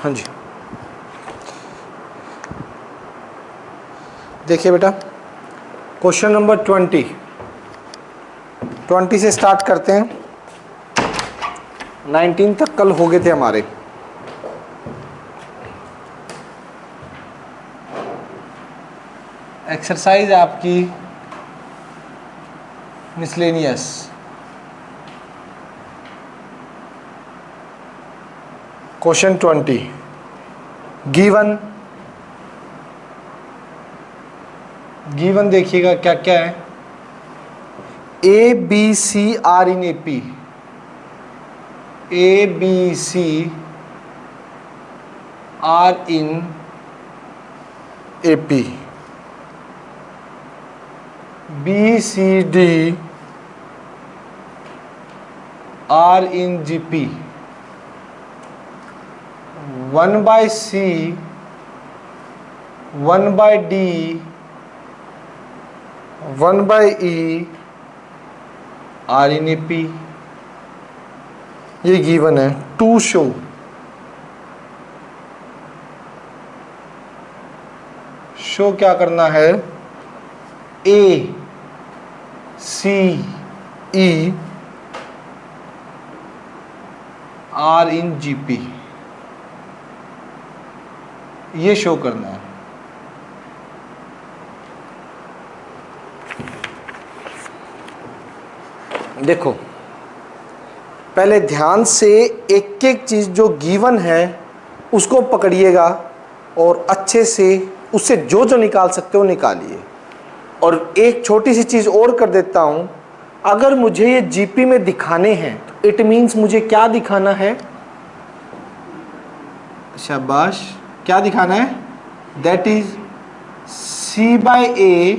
हाँ जी, देखिए बेटा, क्वेश्चन नंबर 20 से स्टार्ट करते हैं। 19 तक कल हो गए थे हमारे। एक्सरसाइज आपकी मिसलेनियस, क्वेश्चन 20 गिवन देखिएगा क्या क्या है। A B C are in A P, A B C are in A P, B C D are in G P, 1/C 1/D 1/E are in A P. ये given है। To show क्या करना है, A C E are in G P, ये show करना है। देखो पहले ध्यान से एक एक चीज जो गिवन है उसको पकड़िएगा और अच्छे से उससे जो जो निकाल सकते हो निकालिए। और एक छोटी सी चीज और कर देता हूं, अगर मुझे ये जीपी में दिखाने हैं तो इट मीन्स मुझे क्या दिखाना है, शाबाश, क्या दिखाना है, that is C/A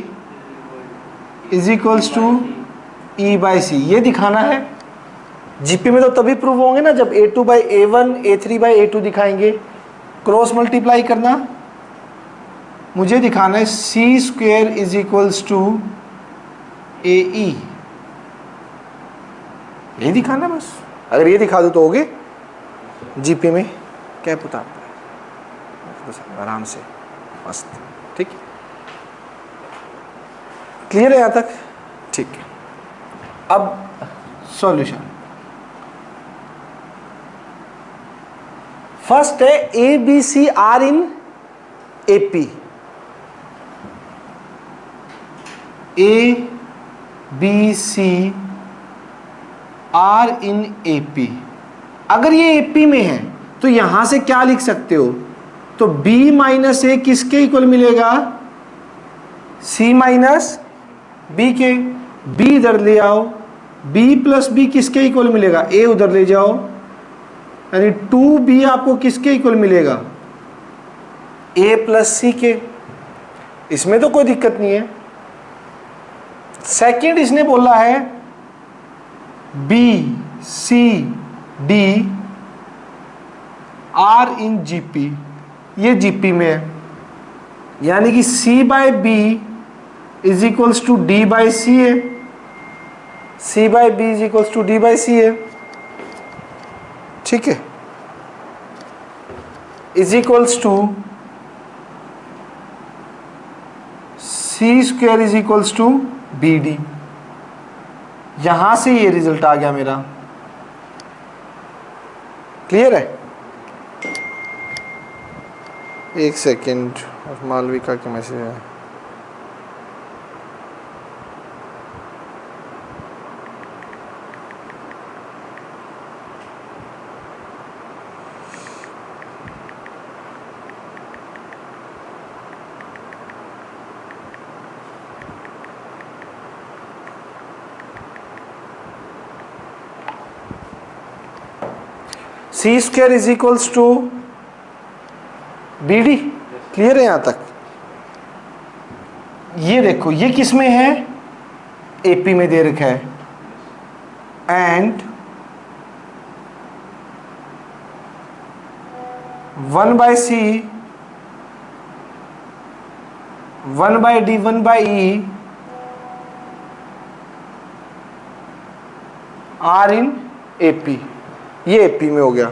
is equals to E/C, ये दिखाना है। जीपी में तो तभी प्रूव होंगे ना जब A2/A1 A3/A2 दिखाएंगे। क्रॉस मल्टीप्लाई करना, मुझे दिखाना है C² is equals to AE, ये दिखाना है बस। अगर ये दिखा दो तो होगे जीपी में क्या पता बस आराम से मस्त। ठीक, क्लियर है यहाँ तक? ठीक है, अब सॉल्यूशन। फर्स्ट है A B C are in AP, A B C are in AP. अगर ये एपी में है तो यहां से क्या लिख सकते हो, तो b माइनस ए किसके इक्वल मिलेगा, c माइनस बी के। b इधर ले आओ, b प्लस बी किसके इक्वल मिलेगा, a उधर ले जाओ, यानी 2b आपको किसके इक्वल मिलेगा, a प्लस सी के। इसमें तो कोई दिक्कत नहीं है। सेकंड इसने बोला है b c d are in GP, ये जीपी में है, यानी कि C/B is equals to D/C है, C/B is equals to D/C है। ठीक है, is equals to C² is equals to BD। यहां से ये रिजल्ट आ गया मेरा। क्लियर है? एक सेकेंड, मालविका के मैसेज है। C² is equals to BD। Clear है यहां तक? ये देखो ये किस में है, एपी में दे रखा है, and 1/C 1/D 1/E are in AP, ये एपी में हो गया।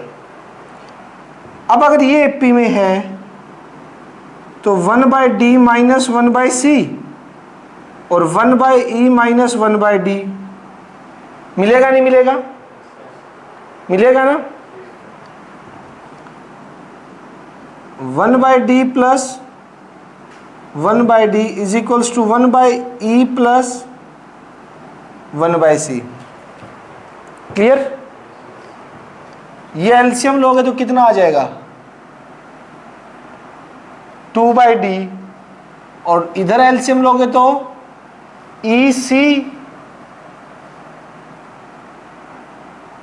अब अगर ये एपी में है तो 1/d माइनस 1/c और 1/e माइनस 1/d मिलेगा नहीं मिलेगा? मिलेगा ना? 1/d plus 1/d is equals to 1/e plus 1/c। Clear? ये एलसीएम लोगे तो कितना आ जाएगा? 2/d और इधर एलसीएम लोगे तो EC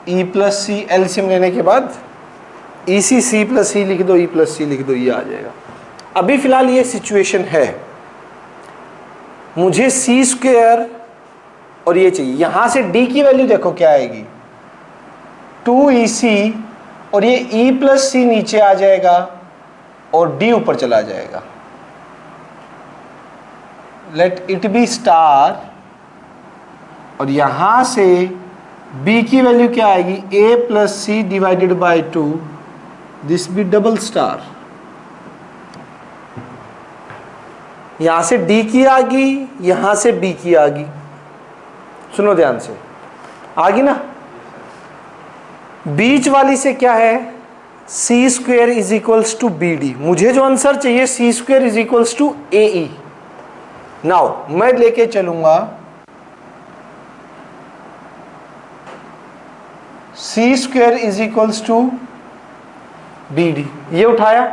E प्लस सी, एलसीएम लेने के बाद EC C प्लस सी लिख दो, E प्लस सी लिख दो, ये आ जाएगा। अभी फिलहाल ये सिचुएशन है, मुझे सी स्क्वेयर और ये चाहिए। यहां से D की वैल्यू देखो क्या आएगी, 2EC और ये E प्लस सी नीचे आ जाएगा और D ऊपर चला जाएगा। लेट इट बी स्टार और यहां से B की वैल्यू क्या आएगी, A plus C divided by 2, this B double star. यहां से D की आ गई, यहां से B की आ गई। सुनो ध्यान से, आ गई ना? बीच वाली से क्या है, C square is equals to B D. मुझे जो आंसर चाहिए C square is equals to A E. Now मैं लेके चलूंगा C square is equals to B D, ये उठाया,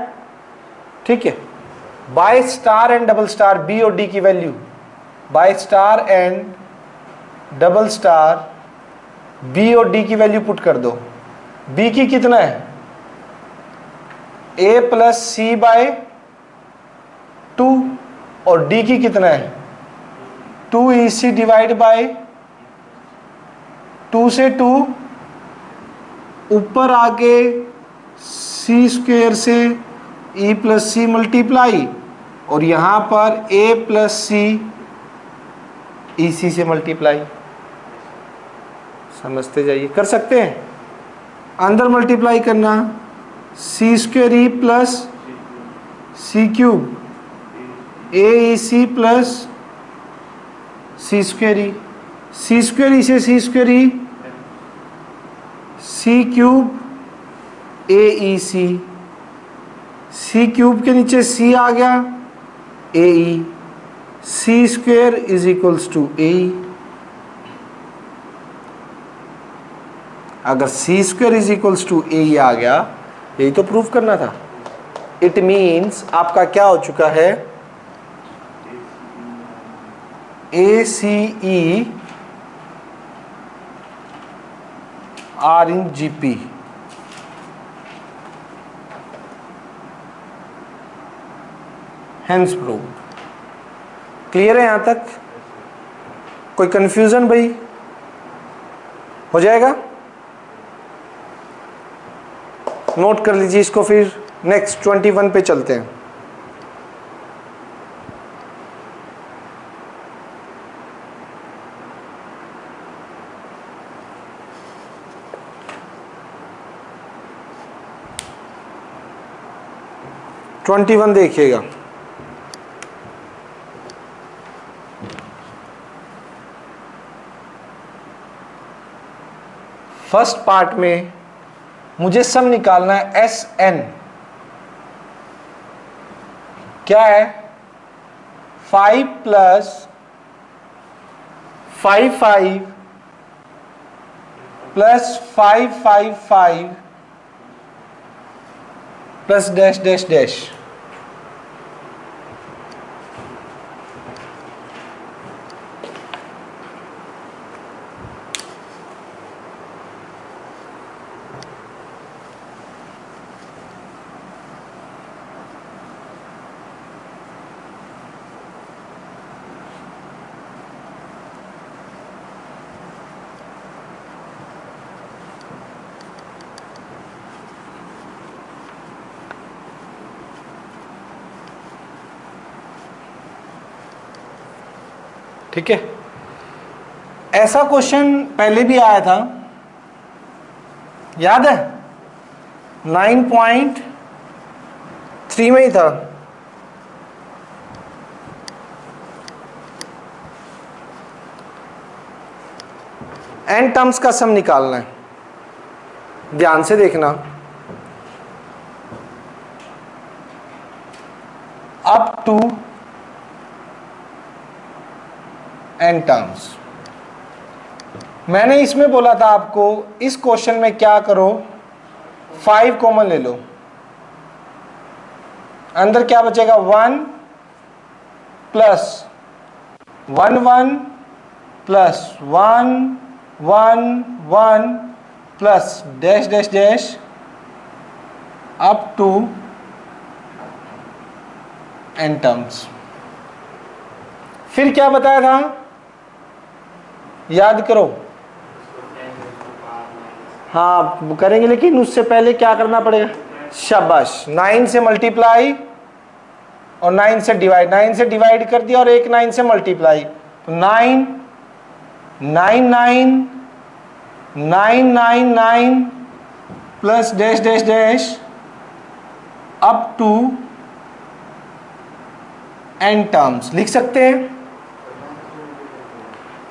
ठीक है। By star and double star B और डी की value, by star and double star B और डी की वैल्यू पुट कर दो। बी की कितना है, ए प्लस सी बाय 2 और डी की कितना है, 2EC डिवाइड बाय 2 से 2 ऊपर आके सी स्क्वेयर से E प्लस सी मल्टीप्लाई और यहां पर A प्लस सी EC से मल्टीप्लाई। समझते जाइए, कर सकते हैं। अंदर मल्टीप्लाई करना, C square E plus C cube AEC plus C square E, C square E से C square E, C cube AEC, C cube के नीचे सी आ गया AE, C square is equals to AE। अगर C square is equals to AE आ गया, यही तो proof करना था। इट मीन्स आपका क्या हो चुका है, ACE are in GP। Hence proved. Clear है यहां तक? कोई कंफ्यूजन भाई? हो जाएगा, नोट कर लीजिए इसको, फिर नेक्स्ट 21 पे चलते हैं। ट्वेंटी वन देखिएगा। फर्स्ट पार्ट में मुझे सम निकालना है SN। क्या है, 5 plus 55 plus 555 plus dash dash dash. ठीक है, ऐसा क्वेश्चन पहले भी आया था, याद है? 9.2 3 में ही था। n टर्म्स का सम निकालना है, ध्यान से देखना। Up to n terms. मैंने इसमें बोला था आपको इस क्वेश्चन में क्या करो, 5 कॉमन ले लो, अंदर क्या बचेगा 1 plus 1 1 plus 1 1 1 plus dash dash dash up to n terms. फिर क्या बताया था, याद करो। हाँ करेंगे, लेकिन उससे पहले क्या करना पड़ेगा, शाबाश, 9 से मल्टीप्लाई और 9 से डिवाइड, 9 से डिवाइड कर दिया और एक 9 से मल्टीप्लाई, तो 9 9 9 9 9 9 plus dash dash dash up to n terms लिख सकते हैं।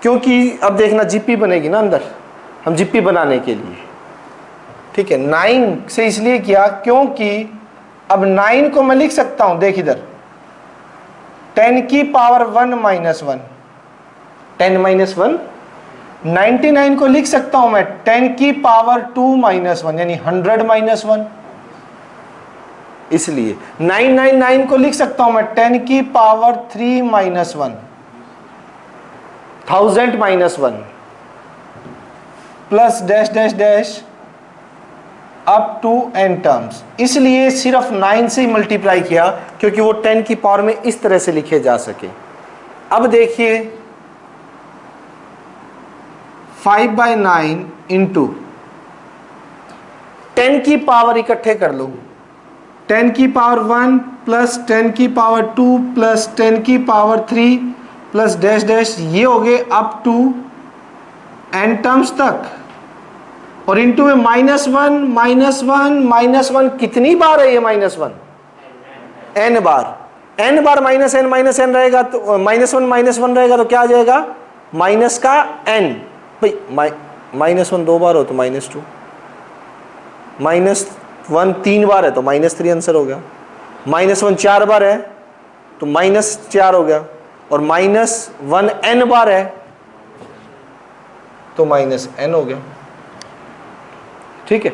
क्योंकि अब देखना जीपी बनेगी ना अंदर, हम जीपी बनाने के लिए, ठीक है। 9 से इसलिए किया क्योंकि अब 9 को मैं लिख सकता हूं, देख इधर 10 की पावर 1 माइनस 1, 10 माइनस 1, 99 को लिख सकता हूं मैं 10 की पावर 2 माइनस 1, यानी 100 माइनस 1। इसलिए 999 को लिख सकता हूं मैं 10 की power 3 minus 1, 1000 minus 1 plus dash dash dash up to n terms. इसलिए सिर्फ 9 से ही मल्टीप्लाई किया क्योंकि वो 10 की पावर में इस तरह से लिखे जा सके। अब देखिए 5/9 इंटू 10 की पावर इकट्ठे कर लो, 10 की पावर 1 प्लस 10 की पावर 2 प्लस 10 की पावर 3 प्लस डैश डैश, ये हो गए अप टू n टर्म्स तक, और इंटू में माइनस वन कितनी बार है ये माइनस 1, n बार माइनस n रहेगा तो माइनस वन रहेगा तो क्या आ जाएगा, माइनस का n। भाई -1 2 बार हो तो -2, -1 3 बार है तो -3 आंसर हो गया, -1 4 बार है तो -4 हो गया, और -1 n बार है तो -n हो गया, ठीक है।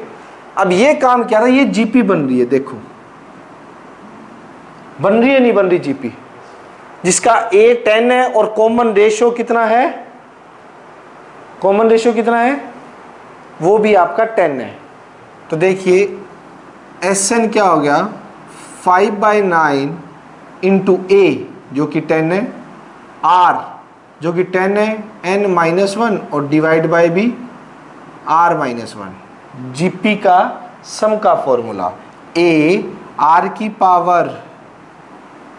अब ये काम क्या था, ये जीपी बन रही है, देखो बन रही है नहीं बन रही जीपी, जिसका a 10 है और कॉमन रेशियो कितना है, कॉमन रेशियो कितना है, वो भी आपका 10 है। तो देखिए Sn क्या हो गया, 5/9 इंटू a जो कि 10 है, r जो कि 10 है, n-1 और डिवाइड बाय भी r-1। जीपी का सम का फॉर्मूला a r की पावर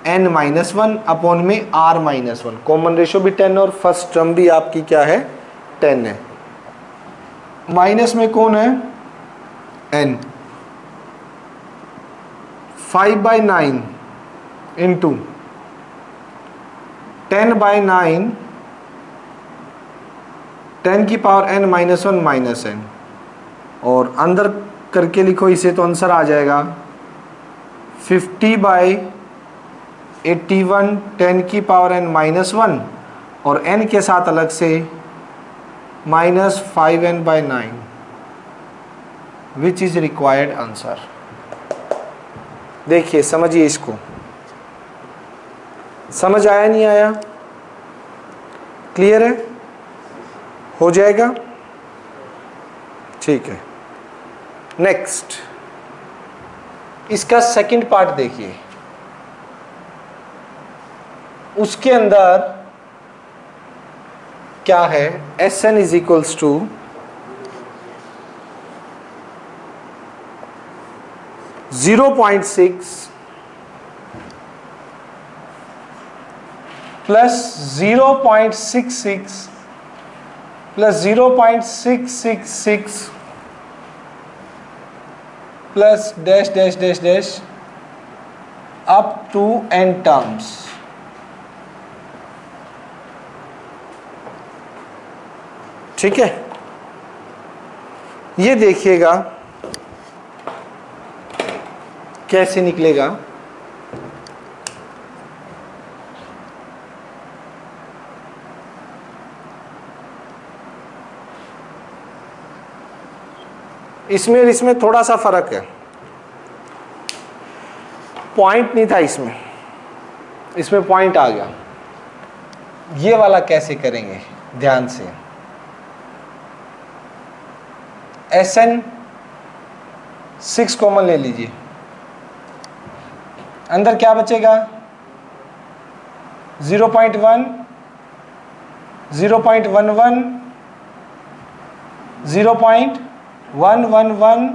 n-1 अपॉन में r-1, कॉमन रेशियो भी 10 और फर्स्ट टर्म भी आपकी क्या है 10 है, माइनस में कौन है n, 5/9 इंटू 10/9, 10 की पावर n-1 माइनस n, और अंदर करके लिखो इसे तो आंसर आ जाएगा 50/81, 10 की पावर n-1 और n के साथ अलग से -5n/9 which is required answer. देखिए समझिए इसको, समझ आया नहीं आया, क्लियर है, हो जाएगा, ठीक है। नेक्स्ट इसका सेकंड पार्ट देखिए, उसके अंदर क्या है, Sn is equals to 0.6 plus 0.66 plus 0.666 plus dash dash dash dash up to n terms. ठीक है, ये देखिएगा कैसे निकलेगा। इसमें थोड़ा सा फर्क है, पॉइंट नहीं था इसमें पॉइंट आ गया। ये वाला कैसे करेंगे ध्यान से। Sn 6 कॉमन ले लीजिए, अंदर क्या बचेगा 0.1 0.11 0.111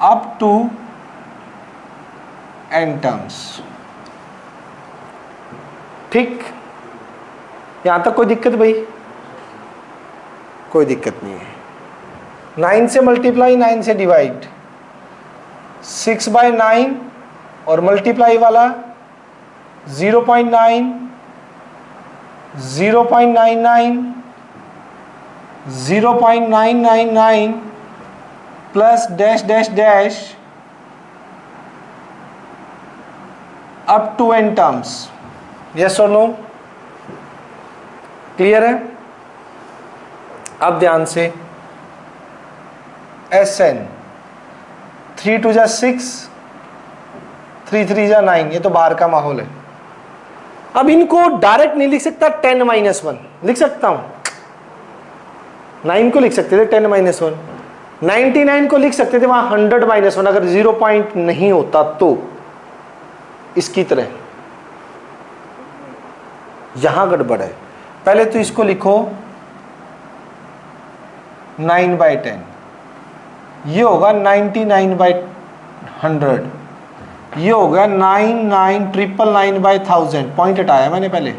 अप टू n टर्म्स। ठीक, यहां तक कोई दिक्कत भाई? कोई दिक्कत नहीं है। 9 से मल्टीप्लाई 9 से डिवाइड, 6/9 और मल्टीप्लाई वाला 0.9 0.99 0.999 plus dash dash dash up to n terms. Yes और नो? क्लियर है? अब ध्यान से Sn 3 2 जा 6 3 3 जा 9, ये तो बाहर का माहौल है। अब इनको डायरेक्ट नहीं लिख सकता, 10 - 1 लिख सकता हूं। 9 को लिख सकते थे 10 - 1, 99 को लिख सकते थे वहां 100 - 1 अगर 0 पॉइंट नहीं होता तो। इसकी तरह यहां गड़बड़ है। पहले तो इसको लिखो 9/10, ये होगा 99/100, ये होगा 99,999/1000। पॉइंट हटाया मैंने पहले,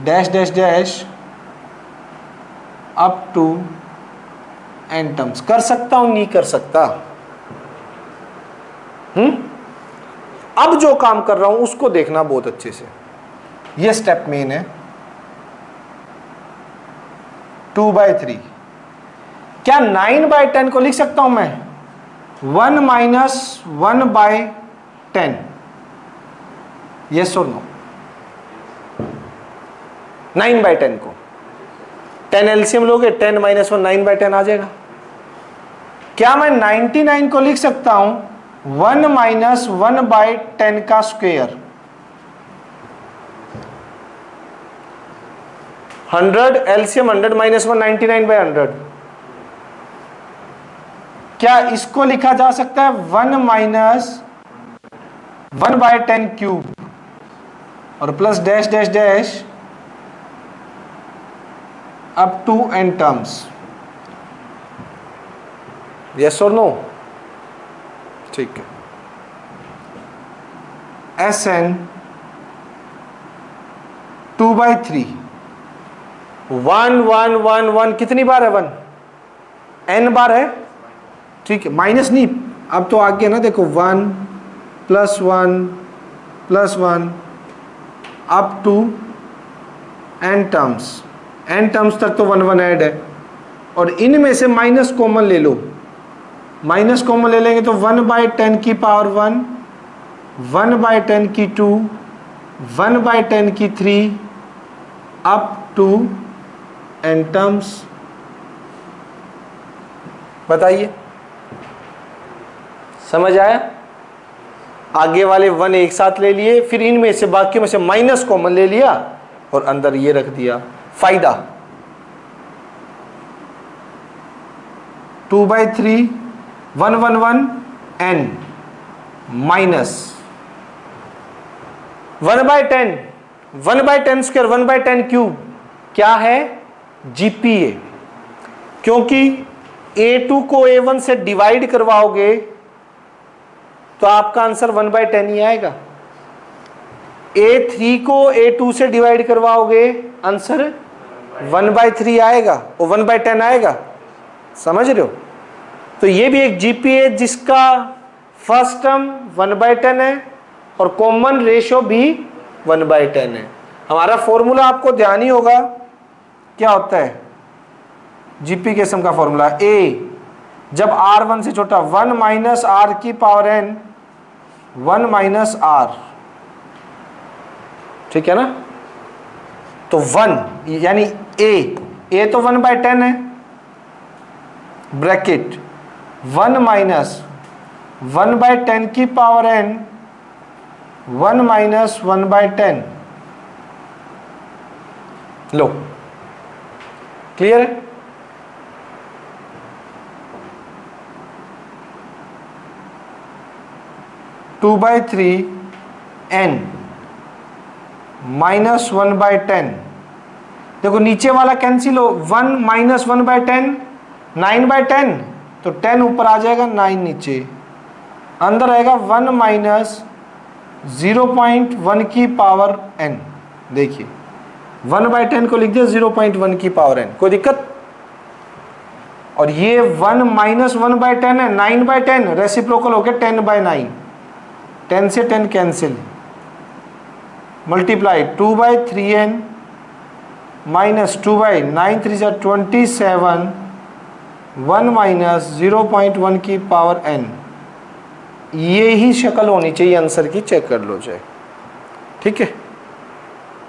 dash dash dash up to n terms. कर सकता हूं नहीं कर सकता? अब जो काम कर रहा हूं उसको देखना बहुत अच्छे से। ये स्टेप मेन है। 2/3 क्या 9/10 को लिख सकता हूं मैं 1 - 1/10? यस और नो? 9/10 को 10 एलसीएम लोगे, 10 - 1 9/10 आ जाएगा। क्या मैं 99 को लिख सकता हूं 1 - 1/10 का स्क्वायर? 100 एलसीएम 100 - 1 99/100। क्या इसको लिखा जा सकता है 1 - 1/10 क्यूब और plus dash dash dash up to n terms? Yes और नो? ठीक है। Sn 2/3 1 1 1 1 कितनी बार है 1? n बार है। ठीक है, माइनस नहीं, अब तो आगे ना देखो 1 + 1 + 1 up to n terms. n terms तक तो 1 1 ऐड है और इनमें से माइनस कॉमन ले लो। माइनस कॉमन ले लेंगे तो 1/10 की पावर 1, 1/10 की 2, 1/10 की 3 अप टू n टर्म्स। बताइए, समझ आया? आगे वाले 1 एक साथ ले लिए, फिर इनमें से बाकी में से माइनस कॉमन ले लिया और अंदर ये रख दिया। फायदा 2/3 1 1 1 n माइनस 1/10 1/10 स्क्वायर 1/10 क्यूब क्या है? जीपीए। क्योंकि A2 को A1 से डिवाइड करवाओगे तो आपका आंसर 1/10 ही आएगा। A3 को A2 से डिवाइड करवाओगे आंसर 1/3 आएगा और 1/10 आएगा। समझ रहे हो? तो ये भी एक जीपीए जिसका फर्स्ट टर्म 1/10 है और कॉमन रेशियो भी 1/10 है। हमारा फॉर्मूला आपको ध्यान ही होगा, क्या होता है जीपी के सम का फॉर्मूला, ए जब r1 से छोटा 1 माइनस r की पावर n 1 माइनस r, ठीक है ना। तो 1 यानी a तो 1/10 है, ब्रैकेट 1 माइनस 1/10 की पावर n 1 माइनस 1/10, लो क्लियर है। Two by three n minus 1/10, देखो नीचे वाला कैंसिल हो, 1 माइनस 1/10 9/10, तो 10 ऊपर आ जाएगा, 9 नीचे, अंदर आएगा 1 माइनस 0.1 की पावर n। देखिए 1/10 को लिख दिया 0.1 की पावर n, कोई दिक्कत। और ये 1 माइनस 1/10 है, 9/10 रेसिप्रोकल हो गया 10/9, 10 से 10 कैंसिल, मल्टीप्लाई 2/3n माइनस 2/9 3 जा 27, 1 माइनस 0.1 की पावर n। ये ही शक्ल होनी चाहिए आंसर की, चेक कर लो चाहे, ठीक है।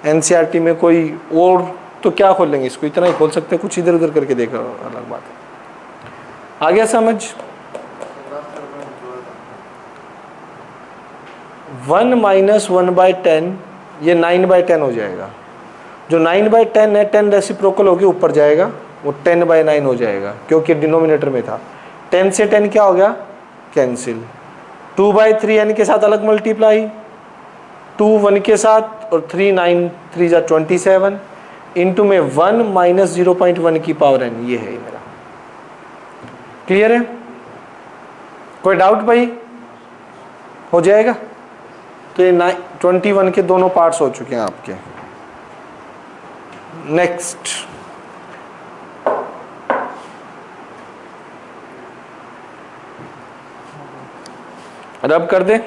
एनसीईआरटी में कोई और तो क्या खोलेंगे, इसको इतना ही खोल सकते हैं, कुछ इधर उधर करके देखा अलग बात है। आ गया समझ। 1 माइनस 1/10 ये 9/10 हो जाएगा, जो 9/10 है 10 रेसिप्रोकल होके ऊपर जाएगा, वो 10/9 हो जाएगा क्योंकि डिनोमिनेटर में था। 10 से 10 क्या हो गया, कैंसिल। 2/3n के साथ अलग मल्टीप्लाई, 2 1 के साथ और 3 9 3 जा 27, इंटू में 1 माइनस 0.1 की पावर n, ये है मेरा। क्लियर है, कोई डाउट भाई, हो जाएगा। तो ये 21 के दोनों पार्ट्स हो चुके हैं आपके। नेक्स्ट रब कर दे।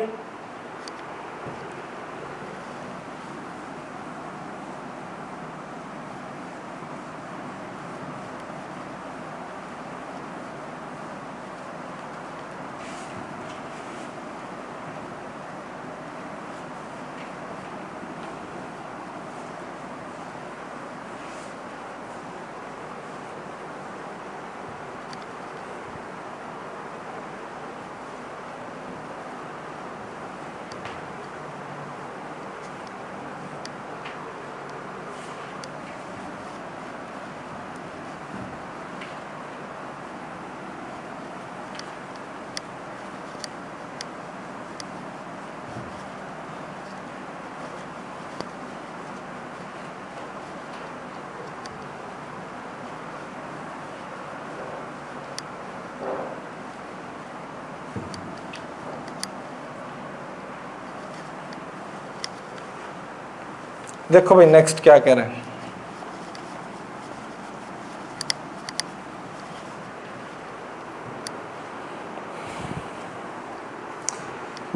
देखो भाई नेक्स्ट क्या कह रहे हैं।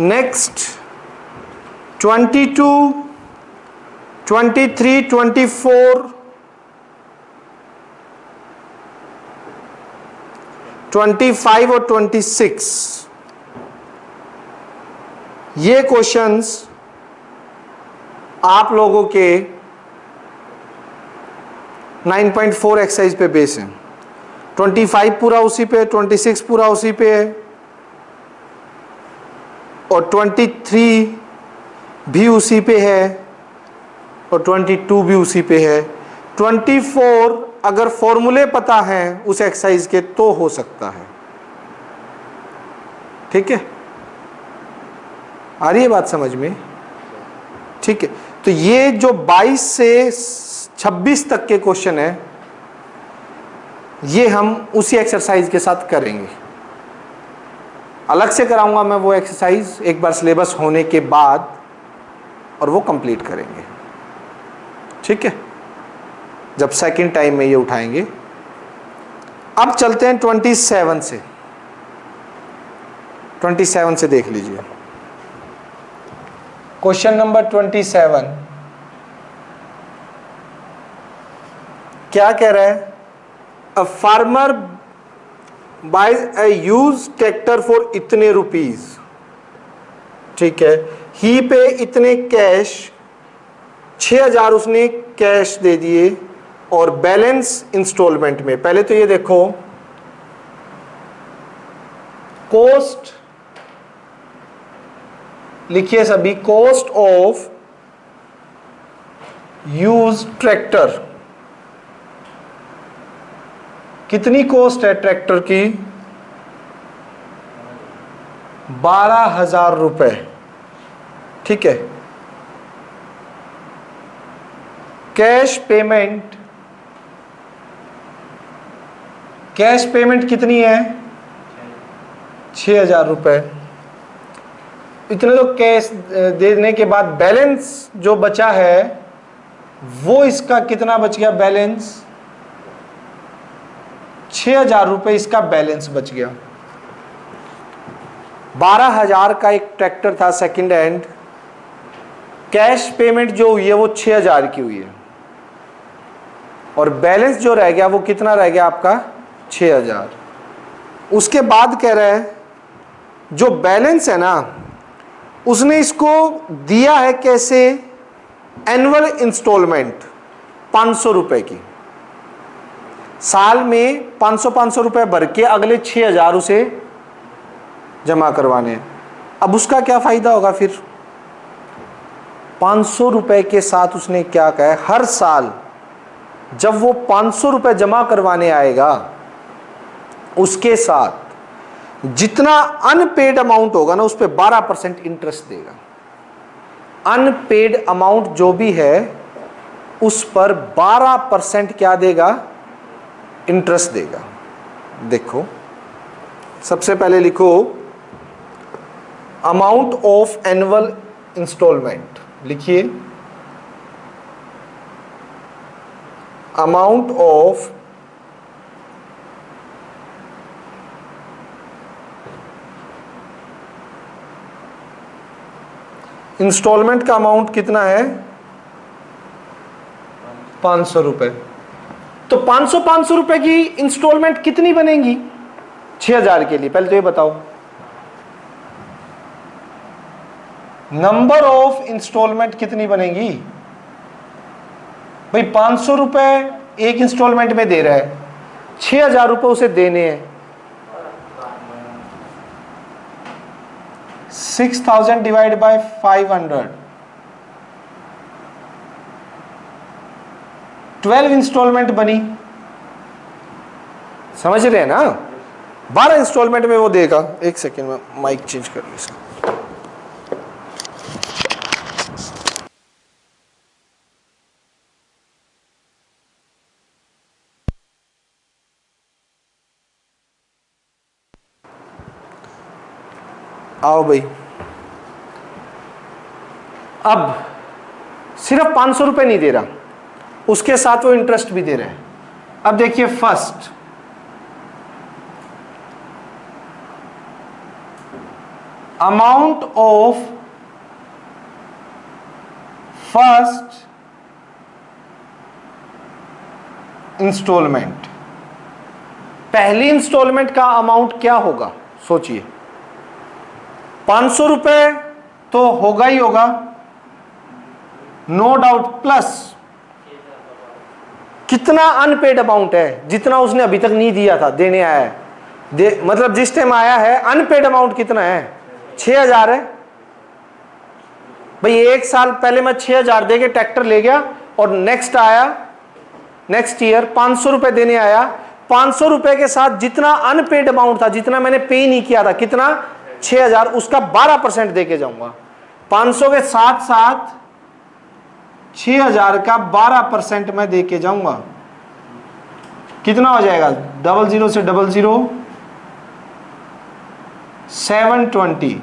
नेक्स्ट 22 23 24 25 और 26 ये क्वेश्चंस आप लोगों के 9.4 एक्सरसाइज पे बेस है। 25 पूरा उसी पे, 26 पूरा उसी पे है और 23 भी उसी पे है और 22 भी उसी पे है। 24 अगर फॉर्मूले पता है उस एक्सरसाइज के तो हो सकता है, ठीक है। आ रही है बात समझ में, ठीक है। तो ये जो 22 से 26 तक के क्वेश्चन है ये हम उसी एक्सरसाइज के साथ करेंगे। अलग से कराऊंगा मैं वो एक्सरसाइज एक बार सिलेबस होने के बाद और वो कंप्लीट करेंगे, ठीक है, जब सेकंड टाइम में ये उठाएंगे। अब चलते हैं 27 से। 27 से देख लीजिए। क्वेश्चन नंबर 27 क्या कह रहा है? A farmer buys a use tractor for इतने रुपीज, ठीक है, ही पे इतने कैश, 6000 उसने कैश दे दिए और बैलेंस इंस्टॉलमेंट में। पहले तो ये देखो कॉस्ट लिखिए सभी, कॉस्ट ऑफ यूज ट्रैक्टर, कितनी कॉस्ट है ट्रैक्टर की? 12,000 रुपए, ठीक है। कैश पेमेंट, कैश पेमेंट कितनी है? 6,000 रुपए। इतने तो कैश देने के बाद बैलेंस जो बचा है वो इसका कितना बच गया? बैलेंस 6,000 रुपए इसका बैलेंस बच गया। 12,000 का एक ट्रैक्टर था सेकंड हैंड, कैश पेमेंट जो हुई है वो 6,000 की हुई है और बैलेंस जो रह गया वो कितना रह गया आपका? 6,000। उसके बाद कह रहा है जो बैलेंस है ना उसने इसको दिया है कैसे? एनुअल इंस्टॉलमेंट 500 रुपए की, साल में 500 रुपए भर के अगले 6,000 उसे जमा करवाने हैं। अब उसका क्या फायदा होगा फिर? 500 रुपए के साथ उसने क्या कहा है? हर साल जब वो 500 रुपए जमा करवाने आएगा उसके साथ जितना अनपेड अमाउंट होगा ना उस पर 12% इंटरेस्ट देगा। अनपेड अमाउंट जो भी है उस पर 12% क्या देगा? इंटरेस्ट देगा। देखो सबसे पहले लिखो अमाउंट ऑफ एनुअल इंस्टॉलमेंट, लिखिए अमाउंट ऑफ इंस्टॉलमेंट का अमाउंट कितना है? 500 रुपए। तो 500 रुपए की इंस्टॉलमेंट कितनी बनेगी 6,000 के लिए? पहले तो ये बताओ नंबर ऑफ इंस्टॉलमेंट कितनी बनेगी भाई? 500 रुपए एक इंस्टॉलमेंट में दे रहा है, 6,000 रुपए उसे देने हैं। 6,000 डिवाइड बाय 500, 12 इंस्टॉलमेंट बनी। समझ रहे हैं ना? 12 इंस्टॉलमेंट में वो देगा। एक सेकेंड में माइक चेंज कर लो इसका। आओ भाई, अब सिर्फ 500 रुपए नहीं दे रहा, उसके साथ वो इंटरेस्ट भी दे रहे हैं। अब देखिए first amount of first instalment, पहली इंस्टॉलमेंट का अमाउंट क्या होगा सोचिए। 500 रुपए तो होगा ही होगा, नो डाउट, प्लस कितना अनपेड अमाउंट है जितना उसने अभी तक नहीं दिया था, देने आया है। मतलब जिस टाइम आया है अनपेड अमाउंट कितना है? 6,000 है भाई। एक साल पहले मैं 6,000 दे के ट्रैक्टर ले गया और नेक्स्ट आया, नेक्स्ट ईयर 500 रुपए देने आया। 500 रुपए के साथ जितना अनपेड अमाउंट था, जितना मैंने पे नहीं किया था, कितना? 6,000, उसका 12% दे के जाऊंगा। 500 के साथ साथ 6,000 का 12% मैं दे के जाऊंगा। कितना हो जाएगा? 00 से 00 720,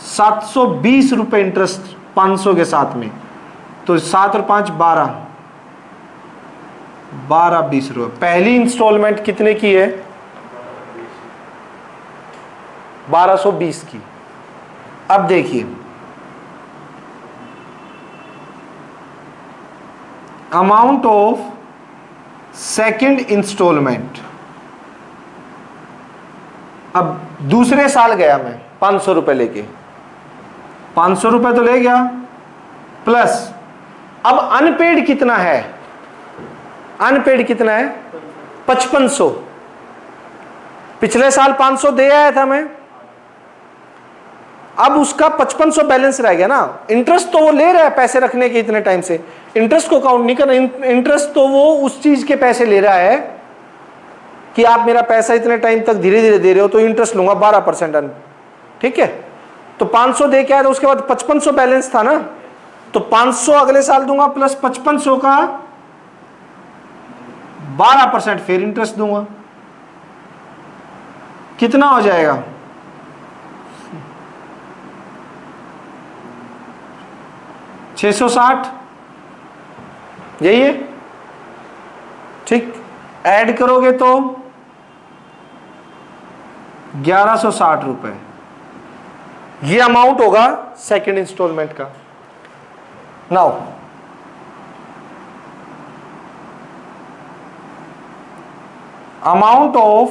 720 रुपए इंटरेस्ट 500 के साथ में। तो 7 और 5 12, 20 रुपए। पहली इंस्टॉलमेंट कितने की है? 1220 की। अब देखिए अमाउंट ऑफ सेकंड इंस्टॉलमेंट। अब दूसरे साल गया मैं 500 रुपए लेके, 500 रुपए तो ले गया, प्लस अब अनपेड कितना है, अनपेड कितना है 5500। पिछले साल 500 दे आया था मैं, अब उसका 5500 बैलेंस रह गया ना। इंटरेस्ट तो वो ले रहा है पैसे रखने के इतने टाइम से, इंटरेस्ट को काउंट नहीं करना। इंटरेस्ट तो वो उस चीज के पैसे ले रहा है कि आप मेरा पैसा इतने टाइम तक धीरे धीरे दे रहे हो तो इंटरेस्ट लूंगा 12%। ठीक है, तो 500 दे के आया, तो उसके बाद 5500 बैलेंस था ना, तो 500 अगले साल दूंगा प्लस 5500 का 12% फिर इंटरेस्ट दूंगा। कितना हो जाएगा 660, यही है। ठीक, ऐड करोगे तो 1160 रुपए, ये अमाउंट होगा सेकंड इंस्टॉलमेंट का। Now amount of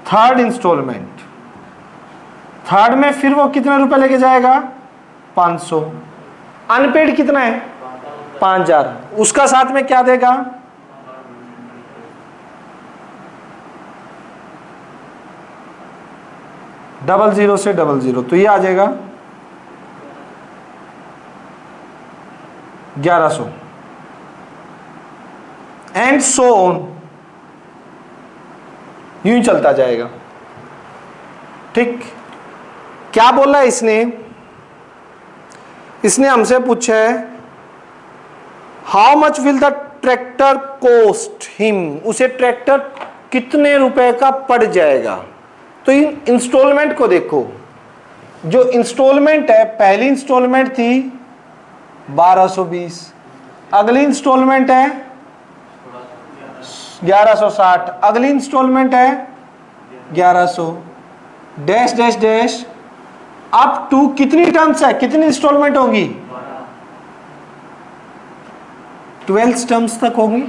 third instalment, third में फिर वो कितने रुपए लेके जाएगा 500। अनपेड कितना है 5000, उसका साथ में क्या देगा 00 से 00, तो ये आ जाएगा 1100 एंड सो ऑन, यूं ही चलता जाएगा। ठीक, क्या बोला इसने, इसने हमसे पूछा है how much will the tractor cost him, उसे ट्रैक्टर कितने रुपए का पड़ जाएगा। तो इन इंस्टॉलमेंट को देखो, जो इंस्टॉलमेंट है पहली इंस्टॉलमेंट थी 1220, अगली इंस्टॉलमेंट है 1160, अगली इंस्टॉलमेंट है 1100 dash dash dash up to कितनी टर्म्स है, कितनी इंस्टॉलमेंट होगी 12 टर्म्स तक होगी,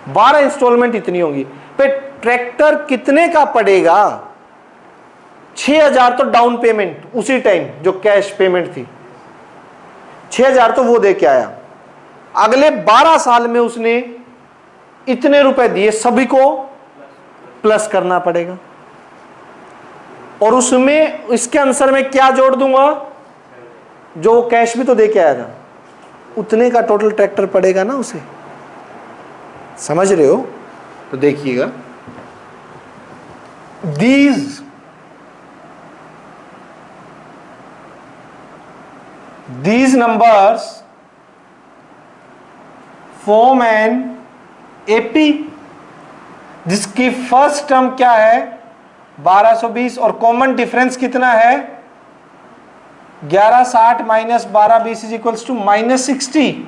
12 इंस्टॉलमेंट इतनी होगी। पे ट्रैक्टर कितने का पड़ेगा 6000 तो डाउन पेमेंट उसी टाइम जो कैश पेमेंट थी 6000 तो वो दे के आया, अगले 12 साल में उसने इतने रुपए दिए, सभी को प्लस करना पड़ेगा, और उसमें इसके आंसर में क्या जोड़ दूंगा, जो कैश भी तो दे के आया था उतने का टोटल ट्रैक्टर पड़ेगा ना उसे। समझ रहे हो, तो देखिएगा these numbers form an AP जिसकी फर्स्ट टर्म क्या है 1220 और कॉमन डिफरेंस कितना है 1160 minus 1220 is equals to -60।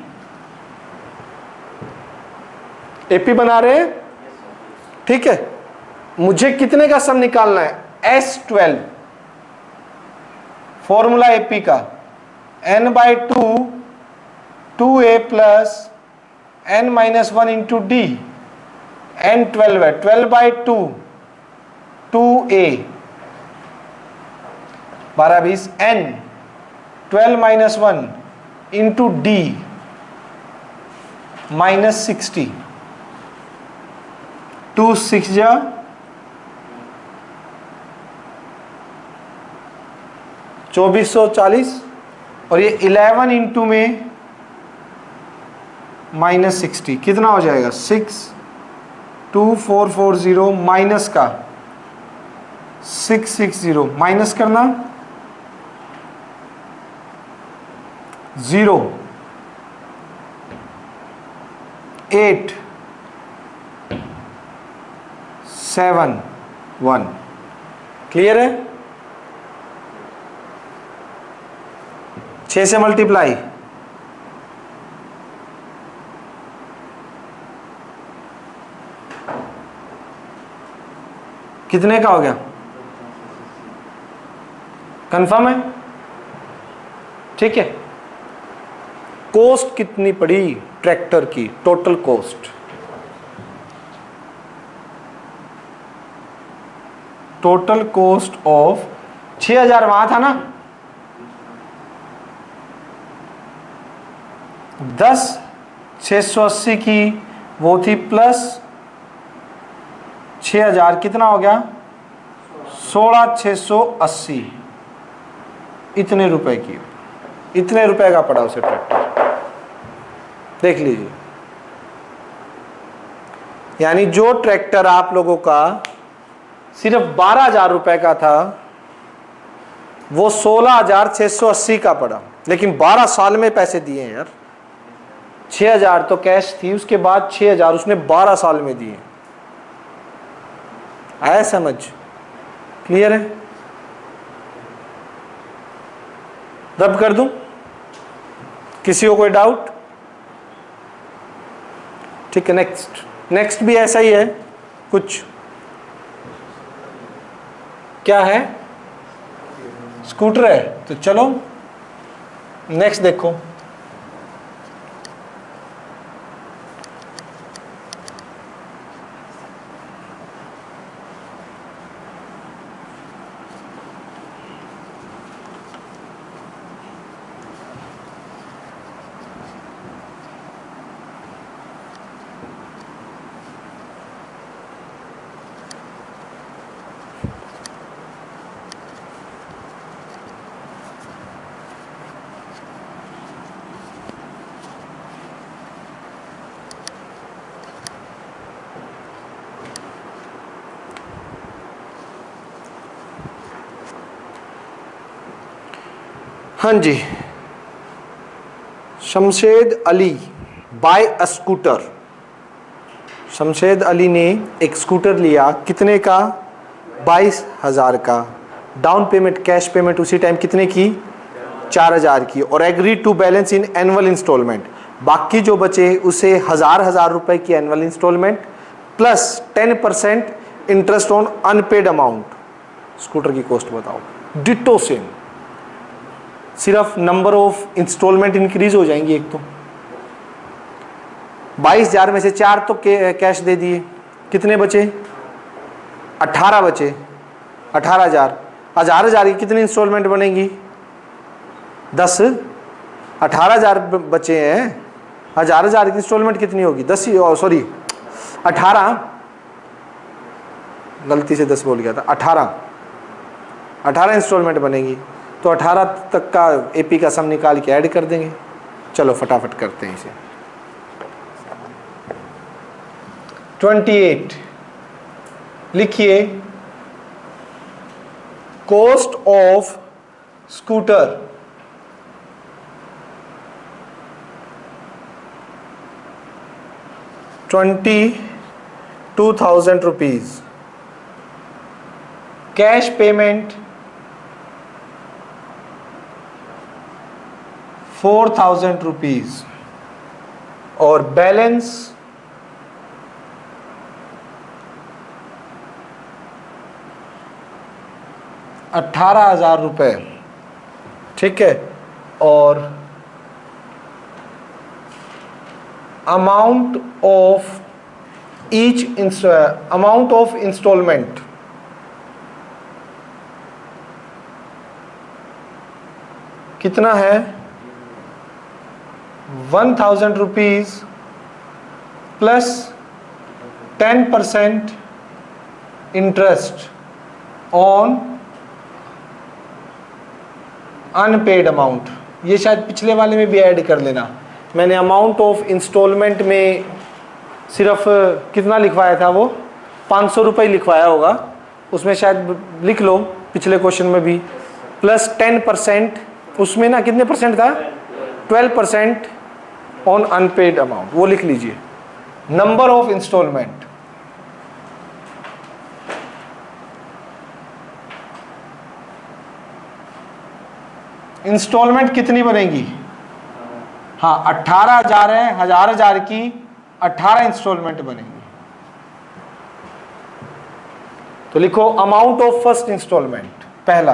AP बना रहे हैं, ठीक है। मुझे कितने का सम निकालना है S12, फॉर्मूला एपी का n/2 2a plus n-1 into D, n12 है 12/2 2a 1220 n 12-1 इंटू डी -60 2 6 जा 2440 और ये 11 इंटू में -60 कितना हो जाएगा 62440 माइनस का 660 माइनस करना 0 8 7 1। क्लियर है, 6 से मल्टीप्लाई 6 कितने का हो गया? कंफर्म है? ठीक है। कॉस्ट कितनी पड़ी ट्रैक्टर की? Total cost, total cost of 6000 वहां था ना, 10,680 की वो थी प्लस 6000 कितना हो गया? 16,680, इतने रुपए की, इतने रुपए का पड़ा उसे ट्रैक्टर। देख लीजिए, यानी जो ट्रैक्टर आप लोगों का सिर्फ 12,000 रुपए का था वो 16,680 का पड़ा, लेकिन 12 साल में पैसे दिए हैं यार। 6,000 तो कैश थी, उसके बाद 6,000 उसने 12 साल में दिए। आया समझ? क्लियर है? रब कर दूं? किसी को कोई डाउट? ठीक है, नेक्स्ट भी ऐसा ही है कुछ। क्या है? स्कूटर है। तो चलो नेक्स्ट देखो। हाँ जी, Shamshed Ali buy a scooter. Shamshed Ali ने एक स्कूटर लिया, कितने का? 22,000 का। डाउन पेमेंट, कैश पेमेंट उसी टाइम कितने की? 4,000 की। और agree to balance in annual instalment, बाकी जो बचे उसे 1,000 रुपए की annual instalment plus 10% interest on unpaid amount. Scooter की कॉस्ट बताओ। डिटो सेम, सिर्फ नंबर ऑफ इंस्टॉलमेंट इंक्रीज हो जाएंगी। एक तो 22,000 में से 4 तो कैश दे दिए, कितने बचे? 18 बचे। 18,000, 1,000 की कितनी इंस्टॉलमेंट बनेगी? 10। 18,000 बचे हैं, 1,000 की इंस्टॉलमेंट कितनी होगी? 10 ही, सॉरी 18, गलती से 10 बोल गया था। 18 इंस्टॉलमेंट बनेगी। तो 18 तक का एपी का सम निकाल के ऐड कर देंगे। चलो फटाफट करते हैं इसे। 28 लिखिए, cost of scooter ₹22,000, cash payment 4,000 rupees और बैलेंस 18,000 रुपए। ठीक है, और अमाउंट ऑफ इंस्टॉलमेंट कितना है? 1,000 rupees plus 10% interest on unpaid amount. ये शायद पिछले वाले में भी ऐड कर लेना। मैंने अमाउंट ऑफ इंस्टॉलमेंट में सिर्फ कितना लिखवाया था? वो 500 रुपये लिखवाया होगा, उसमें शायद लिख लो पिछले क्वेश्चन में भी। प्लस 10%, उसमें ना कितने परसेंट था? 12% ऑन अनपेड अमाउंट, वो लिख लीजिए। नंबर ऑफ इंस्टॉलमेंट, इंस्टॉलमेंट कितनी बनेगी? हाँ 18,000 है, 1,000 की 18 इंस्टॉलमेंट बनेगी। तो लिखो अमाउंट ऑफ फर्स्ट इंस्टॉलमेंट, पहला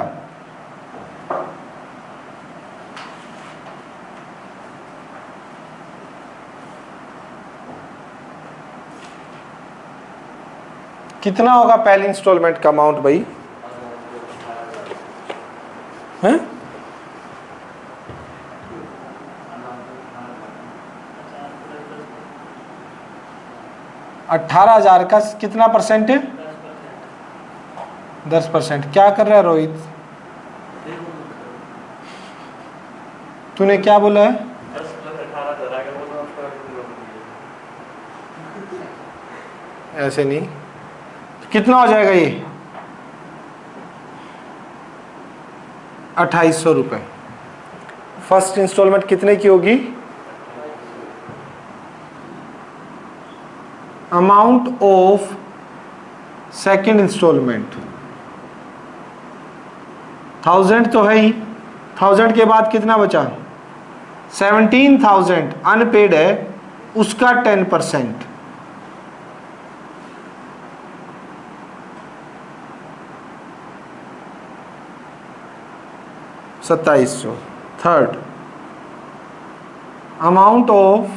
कितना होगा पहली इंस्टॉलमेंट का अमाउंट भाई? हैं? 18,000 का कितना परसेंट है? 10%। क्या कर रहा है रोहित? तूने क्या बोला है? ऐसे नहीं, कितना हो जाएगा ये? 2800 रुपये। फर्स्ट इंस्टॉलमेंट कितने की होगी? अमाउंट ऑफ सेकेंड इंस्टॉलमेंट 1000 तो है ही, 1000 के बाद कितना बचा? 17,000 अनपेड है, उसका 10%। $2700। Third amount of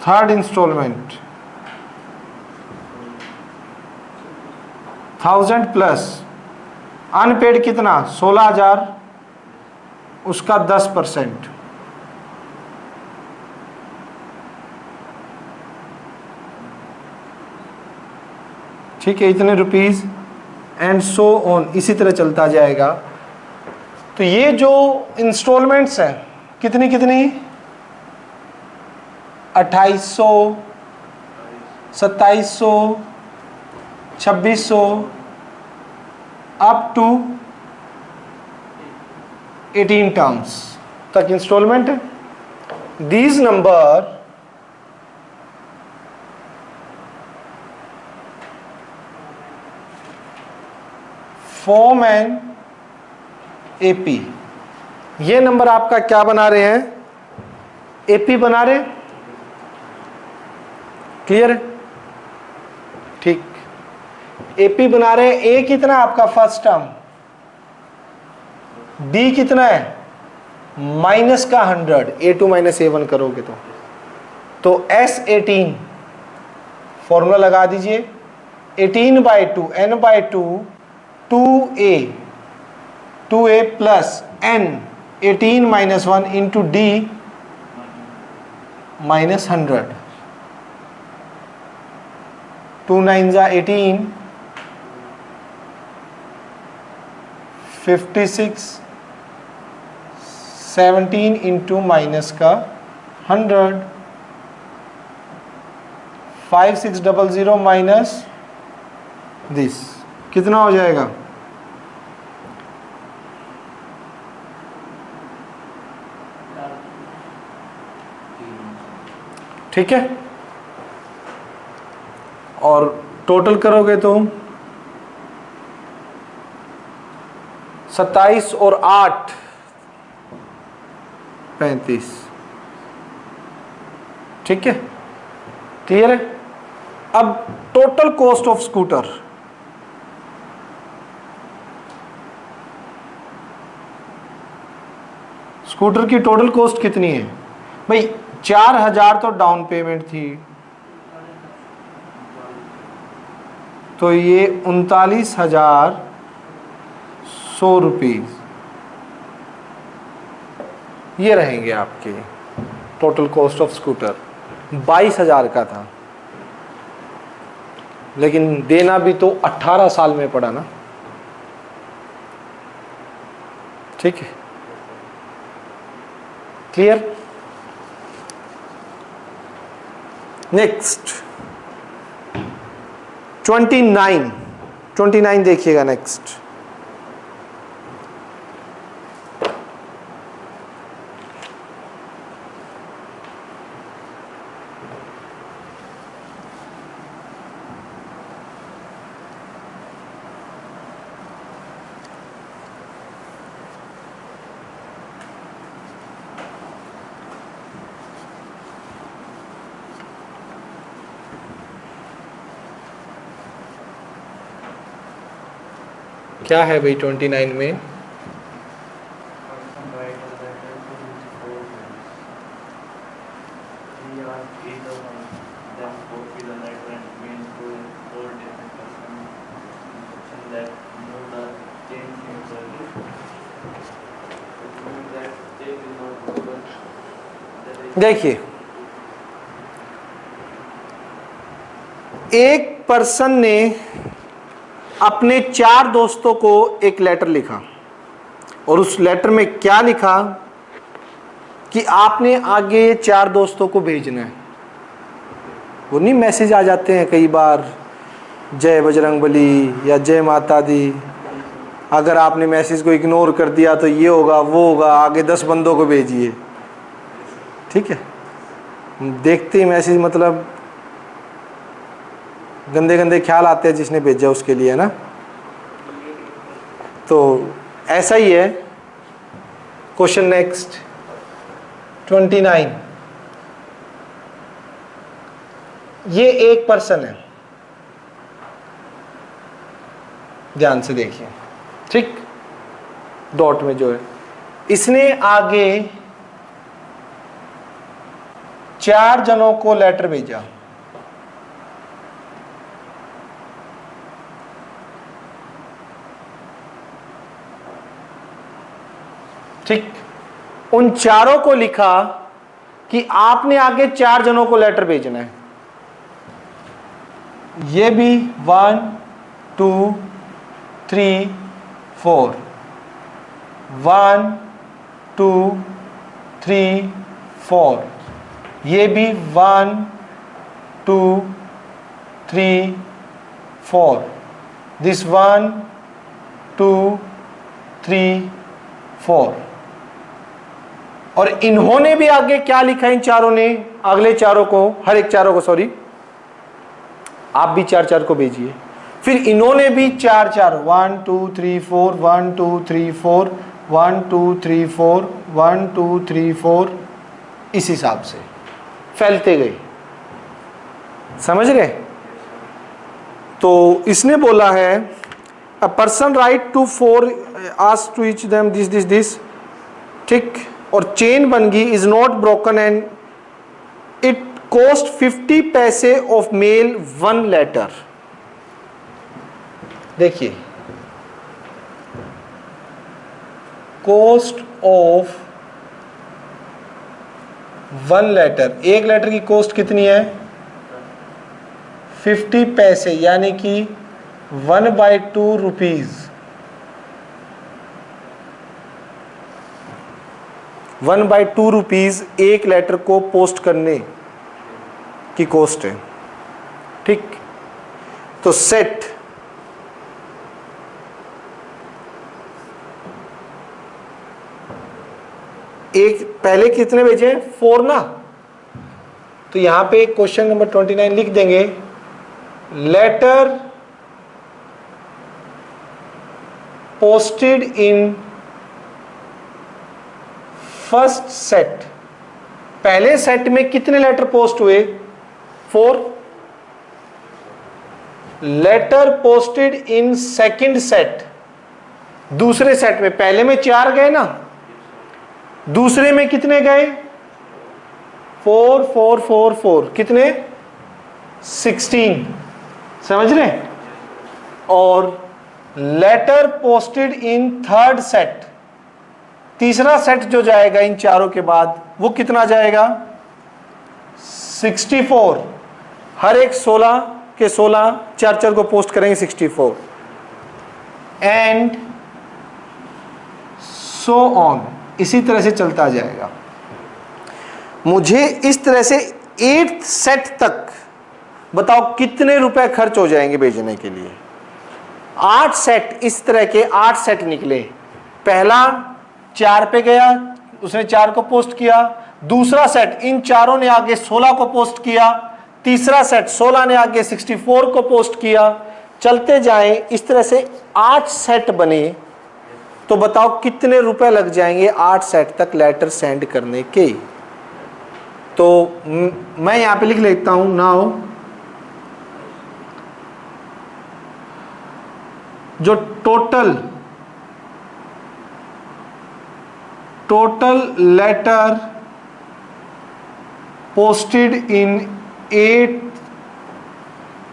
third instalment 1000 plus unpaid कितना? 16,000, उसका 10%। ठीक है, इतने रुपीज एंड सो ऑन, इसी तरह चलता जाएगा। तो ये जो इंस्टॉलमेंट्स हैं कितनी कितनी? 2800, 2700, 2600 अप टू 18 टर्म्स तक इंस्टॉलमेंट है। These number form an AP. ये नंबर आपका क्या बना रहे हैं? एपी बना रहे हैं। क्लियर है? ठीक, एपी बना रहे हैं। ए कितना आपका फर्स्ट टर्म, डी कितना है? माइनस का 100, A2 माइनस A1 करोगे तो S18 फॉर्मूला लगा दीजिए। 18/2 n/2 2a, 2a plus n 18 minus 1 into D minus 100। 2 9 जा 18, 56, 17 इंटू माइनस का 100, 5600 माइनस दिस, कितना हो जाएगा? ठीक है, और टोटल करोगे तो 27 और 8 35। ठीक है, क्लियर है? अब total cost of scooter, scooter की टोटल कॉस्ट कितनी है भाई? 4000 तो डाउन पेमेंट थी, तो ये 39,100 रुपीज ये रहेंगे आपके टोटल कॉस्ट ऑफ स्कूटर। 22,000 का था, लेकिन देना भी तो 18 साल में पड़ा ना। ठीक है, क्लियर? नेक्स्ट 29 देखिएगा। नेक्स्ट क्या है भाई 29 में? देखिए, एक पर्सन ने अपने 4 दोस्तों को एक लेटर लिखा और उस लेटर में क्या लिखा कि आपने आगे ये 4 दोस्तों को भेजना है। वो नहीं मैसेज आ जाते हैं कई बार, जय बजरंगबली या जय माता दी, अगर आपने मैसेज को इग्नोर कर दिया तो ये होगा वो होगा, आगे 10 बंदों को भेजिए। ठीक है, देखते ही मैसेज, मतलब गंदे गंदे ख्याल आते हैं जिसने भेजा उसके लिए, है ना। तो ऐसा ही है। Question next 29। ये एक पर्सन है, ध्यान से देखिए, ठीक, डॉट में जो है, इसने आगे 4 जनों को लेटर भेजा। ठीक, उन 4 को लिखा कि आपने आगे 4 जनों को लेटर भेजना है। ये भी 1 2 3 4, 1 2 3 4, ये भी 1 2 3 4, दिस 1 2 3 4। और इन्होंने भी आगे क्या लिखा, इन 4 ने, अगले 4 को, हर एक 4 को, सॉरी, आप भी 4 को भेजिए। फिर इन्होंने भी 4 1 2 3 4, 1 2 3 4, 1 2 3 4, 1 2 3 4, इस हिसाब से फैलते गए। समझ गए? तो इसने बोला है a person write to 4 ask to each them this this this, ठीक, और चेन बन गई, is not broken and it cost 50 पैसे ऑफ मेल 1 लेटर। देखिए, कॉस्ट ऑफ 1 लेटर, एक लेटर की कॉस्ट कितनी है? 50 पैसे, यानी कि 1/2 रुपीज। 1/2 रुपीज एक लेटर को पोस्ट करने की कॉस्ट है। ठीक, तो सेट एक पहले कितने भेजे? 4 ना। तो यहां पे क्वेश्चन नंबर 29 लिख देंगे, letter posted in first set. पहले सेट में कितने लेटर पोस्ट हुए? 4। Letter posted in second set, दूसरे सेट में, पहले में 4 गए ना, दूसरे में कितने गए? 4 4 4 4, कितने? 16। समझ रहे? और letter posted in third set, तीसरा सेट जो जाएगा इन 4 के बाद, वो कितना जाएगा? 64। हर एक 16 के 16, 4 को पोस्ट करेंगे 64, एंड सो ऑन, इसी तरह से चलता जाएगा। मुझे इस तरह से 8th सेट तक बताओ कितने रुपए खर्च हो जाएंगे भेजने के लिए। 8 सेट, इस तरह के 8 सेट निकले। पहला 4 पे गया, उसने 4 को पोस्ट किया। दूसरा सेट, इन 4 ने आगे 16 को पोस्ट किया। तीसरा सेट 16 ने आगे 64 को पोस्ट किया। चलते जाएं, इस तरह से 8 सेट बने। तो बताओ कितने रुपए लग जाएंगे 8 सेट तक लेटर सेंड करने के। तो मैं यहां पे लिख लेता हूं, नाउ जो total letter posted in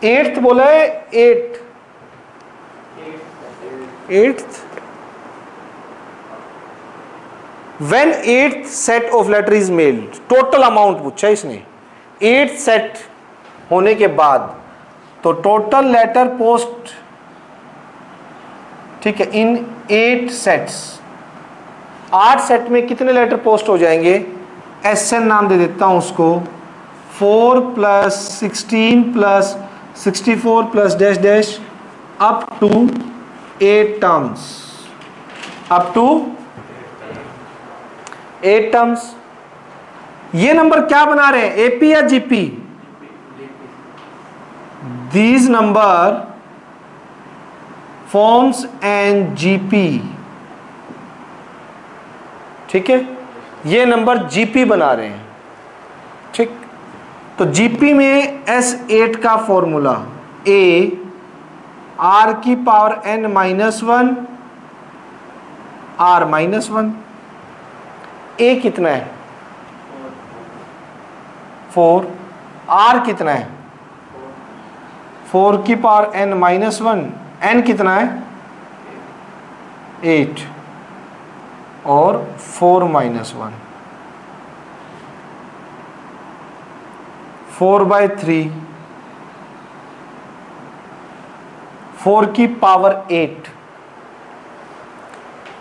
eighth बोला है, eighth when eighth set of letter is mailed, total amount पूछा इसने, एट्थ सेट होने के बाद, तो टोटल लेटर पोस्ट, ठीक है, इन 8 सेट्स, 8 सेट में कितने लेटर पोस्ट हो जाएंगे, एसएन नाम दे देता हूं उसको, 4 + 16 + 64 + dash dash up to 8 terms, up to 8 terms. ये नंबर क्या बना रहे हैं, एपी या GP? These number forms and GP, ठीक है, ये नंबर जीपी बना रहे हैं, ठीक। तो जीपी में S8 का formula a r⁻n - 1 r -1, a कितना है 4, r कितना है 4⁻n - 1, n कितना है 8 और 4 - 1, 4/3, 4⁸,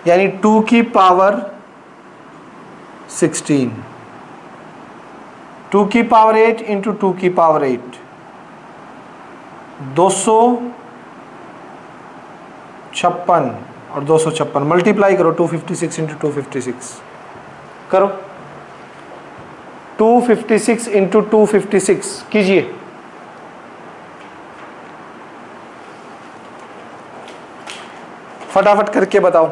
यानी 2⁸16, 2⁸8 इंटू 2⁸8, 256 और 256 मल्टीप्लाई करो, 256 इंटू 256 करो, 256 इंटू 256 कीजिए, फटाफट करके बताओ।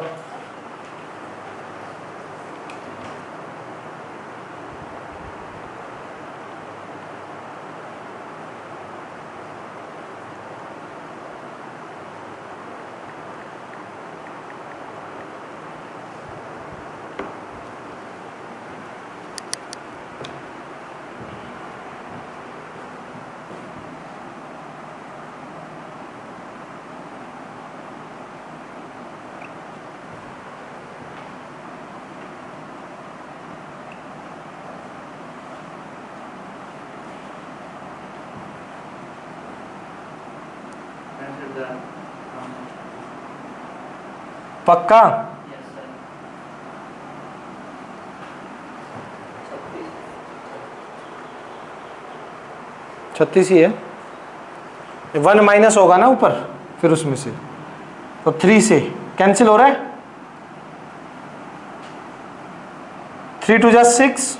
पक्का? 36 ही है, 1 माइनस होगा ना ऊपर, फिर उसमें से, तो 3 से कैंसिल हो रहा है, 3 × 2 = 6,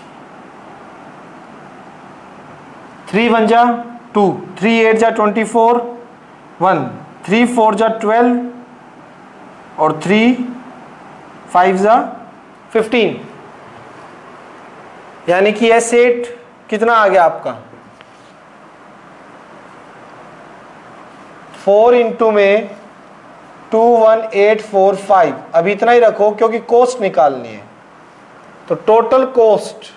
3 × 1 = 2, 3 × 8 = 24, 1, 3 × 4 = 12 और 3 × 5 = 15, यानी कि S8 कितना आ गया आपका, 4 इंटू में 21845, अभी इतना ही रखो क्योंकि कॉस्ट निकालनी है। तो टोटल कॉस्ट,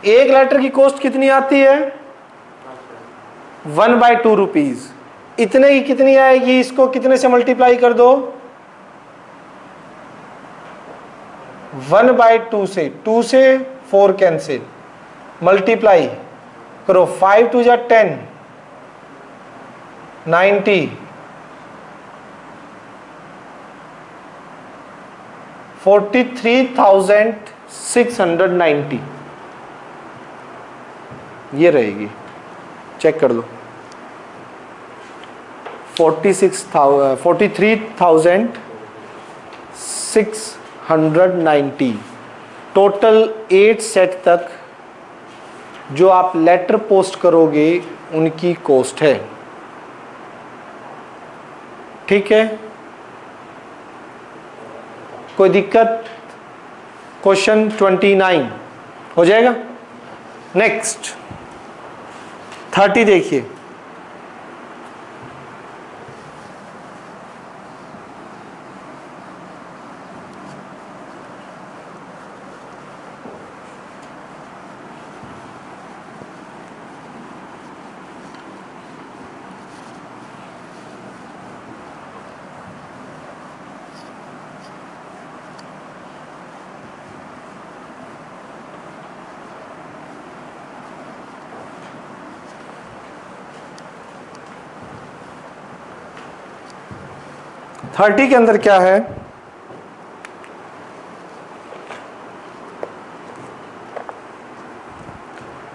एक लेटर की कॉस्ट कितनी आती है 1/2 रुपीज, इतने की कितनी आएगी, इसको कितने से मल्टीप्लाई कर दो 1/2 से, 2 से 4 कैंसिल, मल्टीप्लाई करो, 5 × 2 = 10, 90, 43,690, ये रहेगी, चेक कर लो, 43,690 टोटल 8 सेट तक जो आप लेटर पोस्ट करोगे उनकी कॉस्ट है, ठीक है। कोई दिक्कत? क्वेश्चन 29 हो जाएगा। नेक्स्ट 30 देखिए, 30 के अंदर क्या है?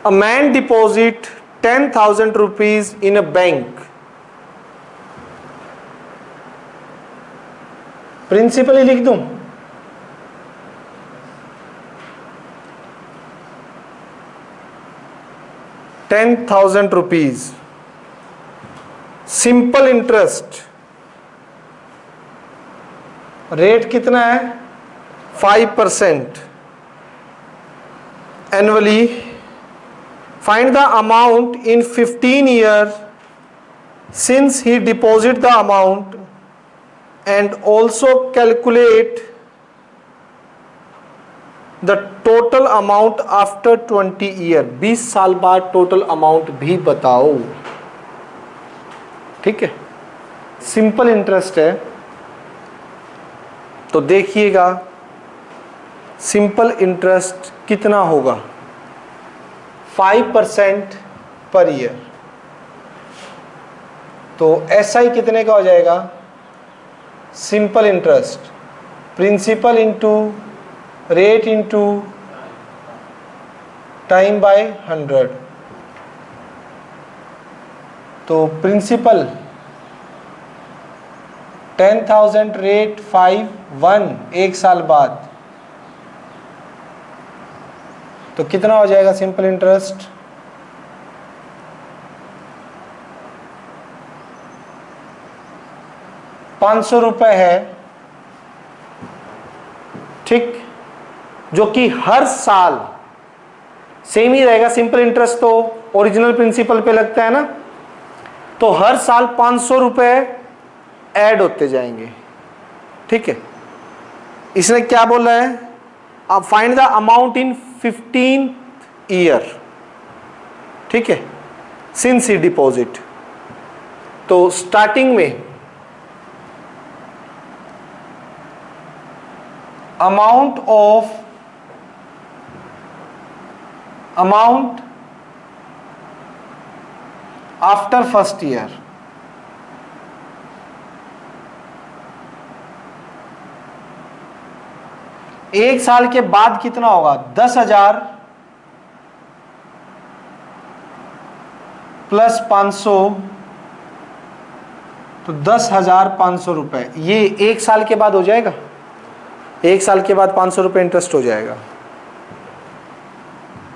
A man deposit 10,000 rupees in a bank. Principal ही लिख दूं? ₹10,000 सिंपल इंटरेस्ट, रेट कितना है? 5% annually. Find the amount in 15 years since he deposit the amount and also calculate the total amount after 20 year. 20 साल बाद टोटल अमाउंट भी बताओ. ठीक है, सिंपल इंटरेस्ट है. तो देखिएगा सिंपल इंटरेस्ट कितना होगा? 5% पर ईयर. तो SI कितने का हो जाएगा? Simple interest principal into rate into time by 100. तो प्रिंसिपल 10,000, रेट 5, 1 एक साल बाद. तो कितना हो जाएगा सिंपल इंटरेस्ट? ₹500 है. ठीक, जो कि हर साल सेम ही रहेगा. सिंपल इंटरेस्ट तो ओरिजिनल प्रिंसिपल पे लगता है ना, तो हर साल ₹500 ऐड होते जाएंगे. ठीक है, इसने क्या बोला है? अब find the amount in 15th year. ठीक है, सिंस ही डिपॉजिट. तो स्टार्टिंग में अमाउंट आफ्टर फर्स्ट ईयर. एक साल के बाद कितना होगा? 10,000 प्लस 500, तो ₹10,500. ये एक साल के बाद हो जाएगा. एक साल के बाद ₹500 इंटरेस्ट हो जाएगा.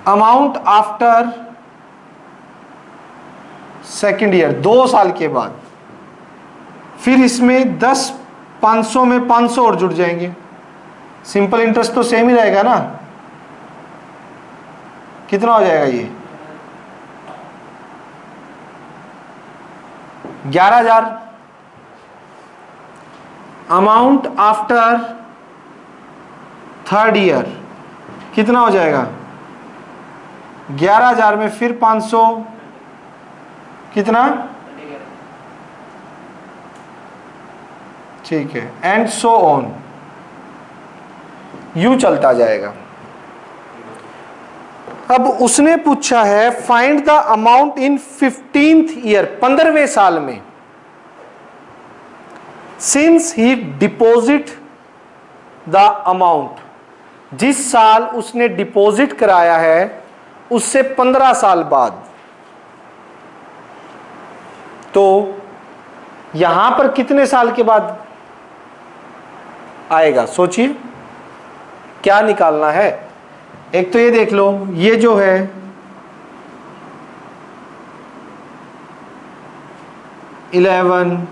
अमाउंट आफ्टर सेकेंड ईयर, 2 साल के बाद. फिर इसमें 10, 500 में 500 और जुड़ जाएंगे. सिंपल इंटरेस्ट तो सेम ही रहेगा ना. कितना हो जाएगा ये? 11,000. अमाउंट आफ्टर थर्ड ईयर कितना हो जाएगा? 11,000 में फिर 500, कितना? ठीक है, एंड सो ऑन. यूं चलता जाएगा. अब उसने पूछा है find the amount in 15th year, 15वें साल में, since he deposit the amount, जिस साल उसने डिपॉजिट कराया है उससे 15 साल बाद. तो यहां पर कितने साल के बाद आएगा? सोचिए क्या निकालना है. एक तो ये देख लो, ये जो है $11,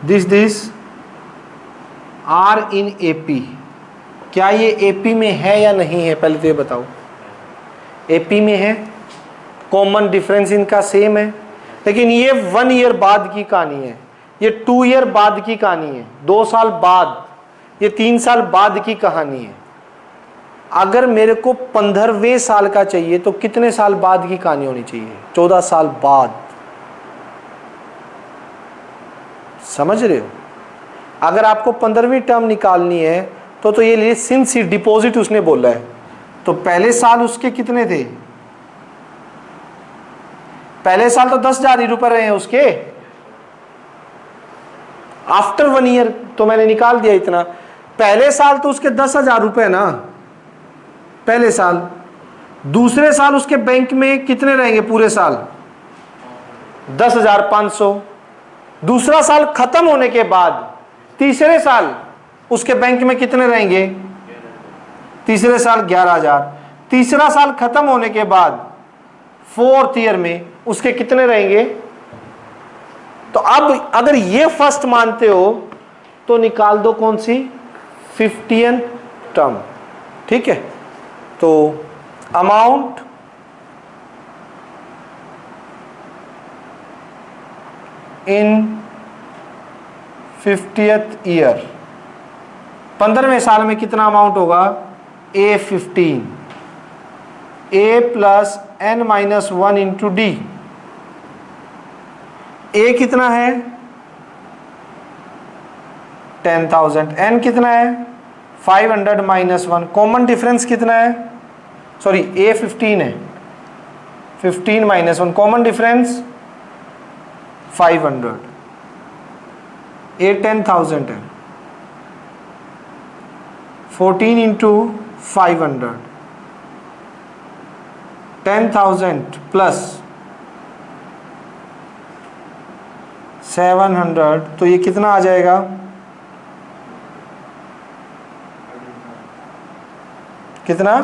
दिस आर इन AP. क्या ये AP में है या नहीं है? पहले तो ये बताओ. AP में है, कॉमन डिफरेंस इनका सेम है. लेकिन ये 1 ईयर बाद की कहानी है, ये 2 ईयर बाद की कहानी है, 2 साल बाद, ये 3 साल बाद की कहानी है. अगर मेरे को 15वें साल का चाहिए तो कितने साल बाद की कहानी होनी चाहिए? 14 साल बाद. समझ रहे हो? अगर आपको 15वीं टर्म निकालनी है तो ये लिए सिंस ही डिपॉजिट उसने बोला है, तो पहले साल उसके कितने थे? पहले साल तो 10,000 रुपए रहे हैं उसके. आफ्टर 1 ईयर तो मैंने निकाल दिया इतना। पहले साल तो उसके 10,000 रुपए ना, पहले साल। दूसरे साल उसके बैंक में कितने रहेंगे पूरे साल? 10,500। दूसरा साल खत्म होने के बाद तीसरे साल उसके बैंक में कितने रहेंगे? तीसरे साल 11,000। तीसरा साल खत्म होने के बाद 4th ईयर में उसके कितने रहेंगे? तो अब अगर ये फर्स्ट मानते हो तो निकाल दो कौन सी? 50th term. ठीक है, तो अमाउंट इन 50th ईयर, 15वें साल में कितना अमाउंट होगा? A15, A plus n-1 into D. A कितना है? 10,000। n कितना है? 500 माइनस 1। कॉमन डिफरेंस कितना है? सॉरी, A 15 है, 15 माइनस 1, कॉमन डिफरेंस 500। A 10,000 है, 14 इंटू 500, 10,000 प्लस 700, तो ये कितना आ जाएगा? कितना?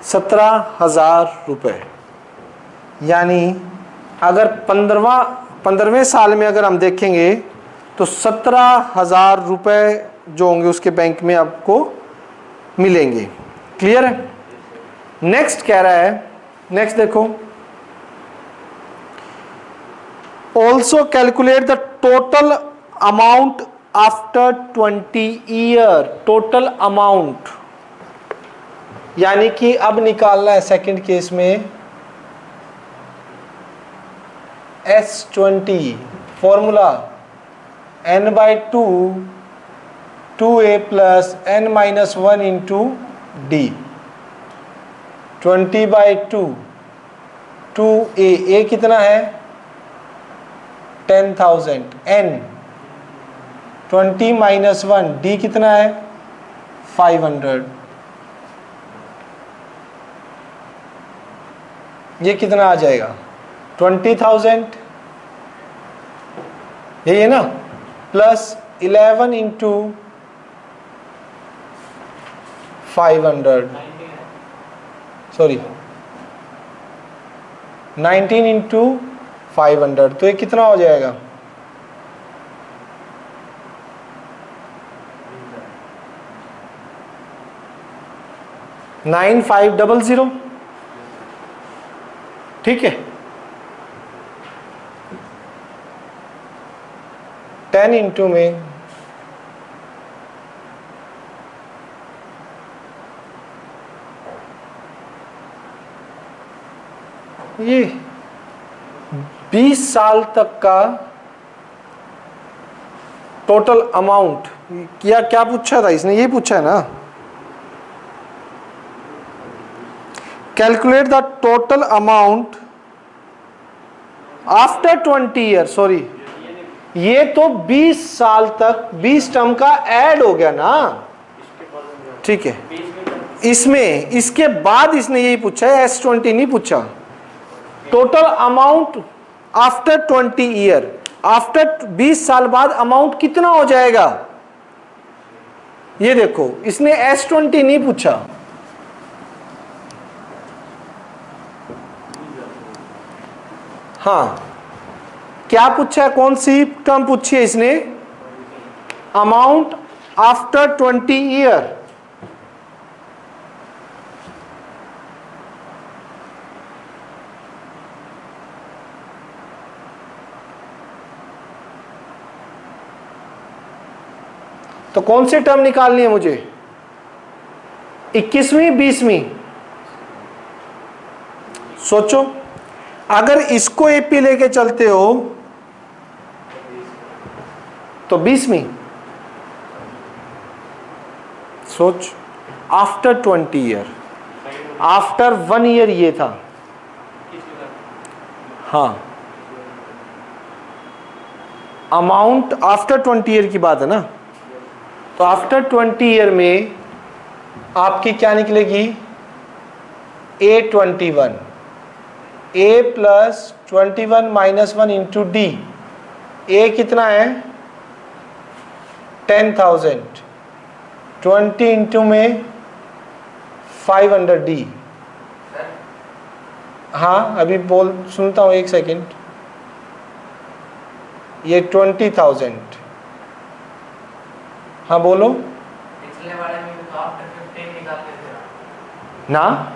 17,000 रुपये। यानी अगर 15वें साल में अगर हम देखेंगे तो 17,000 रुपये जो होंगे उसके बैंक में आपको मिलेंगे। क्लियर है? नेक्स्ट कह रहा है, नेक्स्ट देखो, also calculate the total amount after 20 year. Total amount यानी कि अब निकालना है सेकंड केस में S20 formula n/2 2a plus n-1 into D. 20/2 2a, a कितना है? 10,000। n 20 माइनस 1, d कितना है? 500। ये कितना आ जाएगा? 20,000, यही है ना, प्लस 11 इंटू 500, सॉरी 19 इंटू 500, तो ये कितना हो जाएगा? 9500। ठीक है, 10 इंटू में ये 20 साल तक का टोटल अमाउंट। क्या पूछा था इसने? ये पूछा है ना, calculate the total amount after 20 year. Sorry, ये तो 20 साल तक 20 टर्म का ऐड हो गया ना। ठीक है, इसमें इसके बाद इसने यही पूछा है, S20 नहीं पूछा। Total amount after 20 year, after 20 साल बाद अमाउंट कितना हो जाएगा? ये देखो, इसने S20 नहीं पूछा। हाँ, क्या पूछा है? कौन सी टर्म पूछी है इसने? Amount after 20 year. तो कौन सी टर्म निकालनी है मुझे? 21वीं 20वीं? सोचो, अगर इसको एपी लेके चलते हो तो 20वीं। सोच, आफ्टर 20 ईयर, आफ्टर 1 ईयर ये था। हाँ, अमाउंट आफ्टर 20 ईयर की बात है ना, तो आफ्टर 20 ईयर में आपकी क्या निकलेगी, A21, A plus 21 minus 1 into D. A कितना है 10,000, 20 इंटू में 500 डी। हाँ अभी बोल सुनता हूँ, एक सेकेंड। ये 20,000, हाँ बोलो। पिछले वाले में तो आफ्टर 15 निकालते थे ना,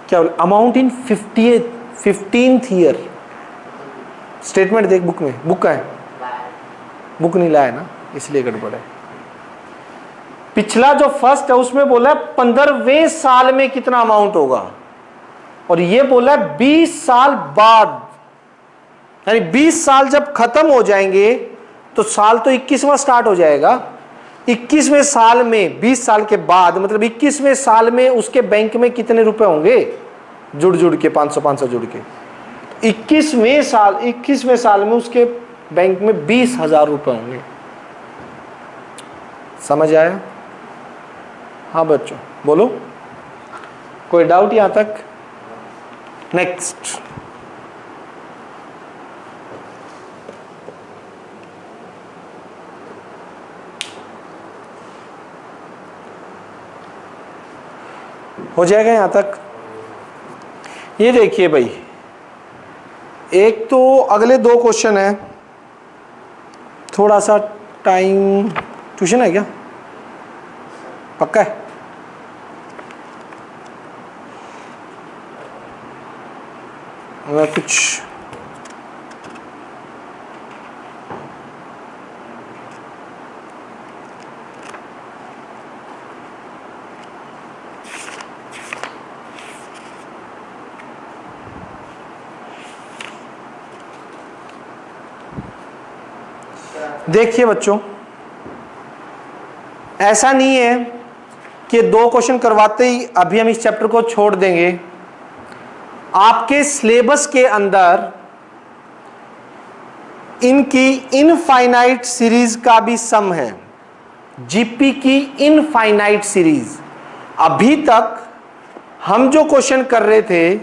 क्या बोले, amount in 15th year. Statement देख बुक में, बुक का है, बुक नहीं लाया ना इसलिए गड़बड़ है। पिछला जो फर्स्ट है उसमें बोला 15वें साल में कितना अमाउंट होगा, और ये बोला 20 साल बाद, यानी 20 साल जब खत्म हो जाएंगे तो साल तो 21वां स्टार्ट हो जाएगा। 21वें साल में 20 साल के बाद मतलब 21वें साल में उसके बैंक में कितने रुपए होंगे, जुड़ जुड़ के 500 जुड़ के 21वें साल में उसके बैंक में 20,000 रुपए होंगे। समझ आया? हाँ बच्चों बोलो, कोई डाउट यहां तक? नेक्स्ट, हो जाएगा यहां तक? ये देखिए भाई, एक तो अगले 2 क्वेश्चन है, थोड़ा सा टाइम, ट्यूशन है क्या, पक्का है? मैं कुछ देखिए बच्चों, ऐसा नहीं है कि 2 क्वेश्चन करवाते ही अभी हम इस चैप्टर को छोड़ देंगे। आपके सिलेबस के अंदर इनकी इनफाइनाइट सीरीज का भी सम है, जीपी की इनफाइनाइट सीरीज। अभी तक हम जो क्वेश्चन कर रहे थे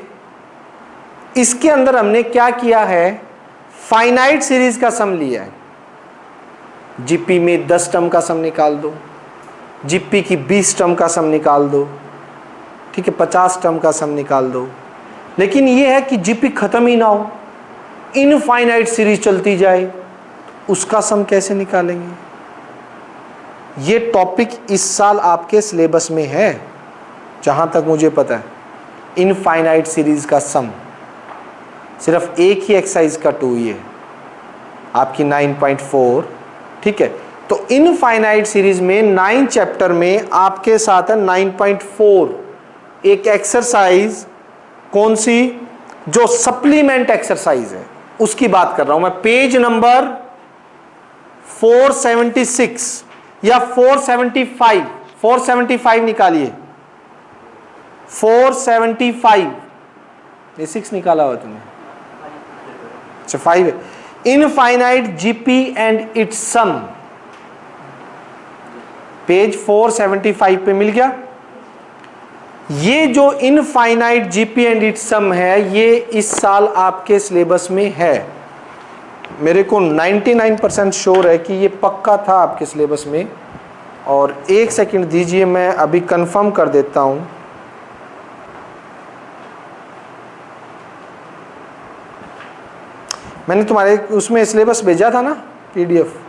इसके अंदर हमने क्या किया है, फाइनाइट सीरीज का सम लिया है। जीपी में 10 टर्म का सम निकाल दो, जीपी की 20 टर्म का सम निकाल दो, ठीक है, 50 टर्म का सम निकाल दो। लेकिन यह है कि जीपी खत्म ही ना हो, इनफाइनाइट सीरीज चलती जाए, उसका सम कैसे निकालेंगे? ये टॉपिक इस साल आपके सिलेबस में है जहां तक मुझे पता है। इनफाइनाइट सीरीज का सम सिर्फ एक ही एक्सरसाइज का 2 ही है, आपकी 9.4, ठीक है। तो इनफाइनाइट सीरीज में 9 चैप्टर में आपके साथ है 9.4 एक एक्सरसाइज, कौन सी, जो सप्लीमेंट एक्सरसाइज है उसकी बात कर रहा हूं मैं। पेज नंबर 476 या 475, 475 निकालिए, 475, ये 6 निकाला हुआ तुमने, अच्छा 5 है। Infinite GP and its sum, page 475 पे मिल गया। ये जो infinite GP and its sum है, ये इस साल आपके सिलेबस में है। मेरे को 99% श्योर है कि ये पक्का था आपके सिलेबस में। और एक सेकंड दीजिए, मैं अभी कंफर्म कर देता हूं। मैंने तुम्हारे उसमें सिलेबस भेजा था ना, पीडीएफ।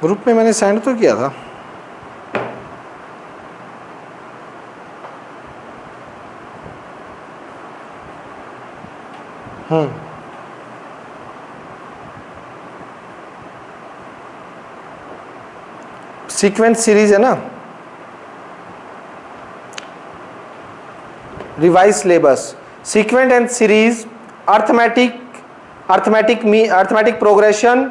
ग्रुप में मैंने सेंड तो किया था। सीक्वेंस सीरीज है ना, revise syllabus, sequence and series, arithmetic, arithmetic progression,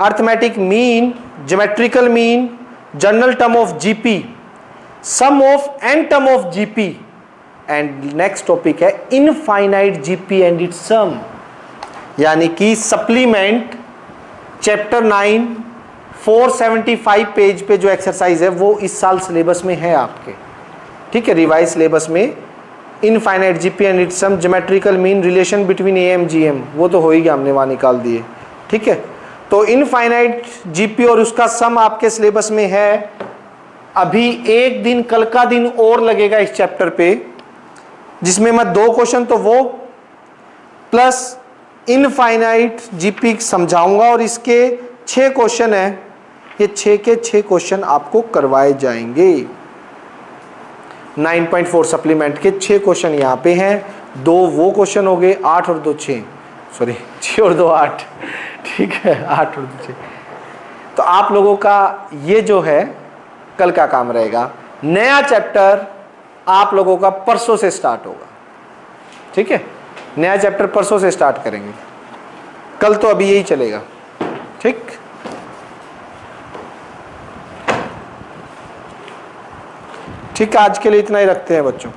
arithmetic mean, geometrical mean, general term of GP, sum of N term of GP, and next topic है infinite GP and its sum, यानी कि supplement chapter 9 475 page पे जो exercise है वो इस साल syllabus में है आपके, ठीक है, रिवाइज सिलेबस में। Infinite GP and its sum, geometrical mean, relation between AM GM, वो तो हो ही गया, हमने वहां निकाल दिए, ठीक है। तो इनफाइनाइट जीपी और उसका सम आपके सिलेबस में है। अभी एक दिन, कल का दिन और लगेगा इस चैप्टर पे, जिसमें मैं 2 क्वेश्चन तो वो प्लस इनफाइनाइट जीपी समझाऊंगा, और इसके 6 क्वेश्चन है, ये 6 के 6 क्वेश्चन आपको करवाए जाएंगे। 9.4 सप्लीमेंट के 6 क्वेश्चन यहाँ पे हैं, 2 वो क्वेश्चन हो गए, 8 और 2 6, सॉरी 6 और 2 8, ठीक है, 8 और 2 6। तो आप लोगों का ये जो है कल का काम रहेगा। नया चैप्टर आप लोगों का परसों से स्टार्ट होगा, ठीक है, नया चैप्टर परसों से स्टार्ट करेंगे, कल तो अभी यही चलेगा, ठीक। ठीक है, आज के लिए इतना ही रखते हैं बच्चों।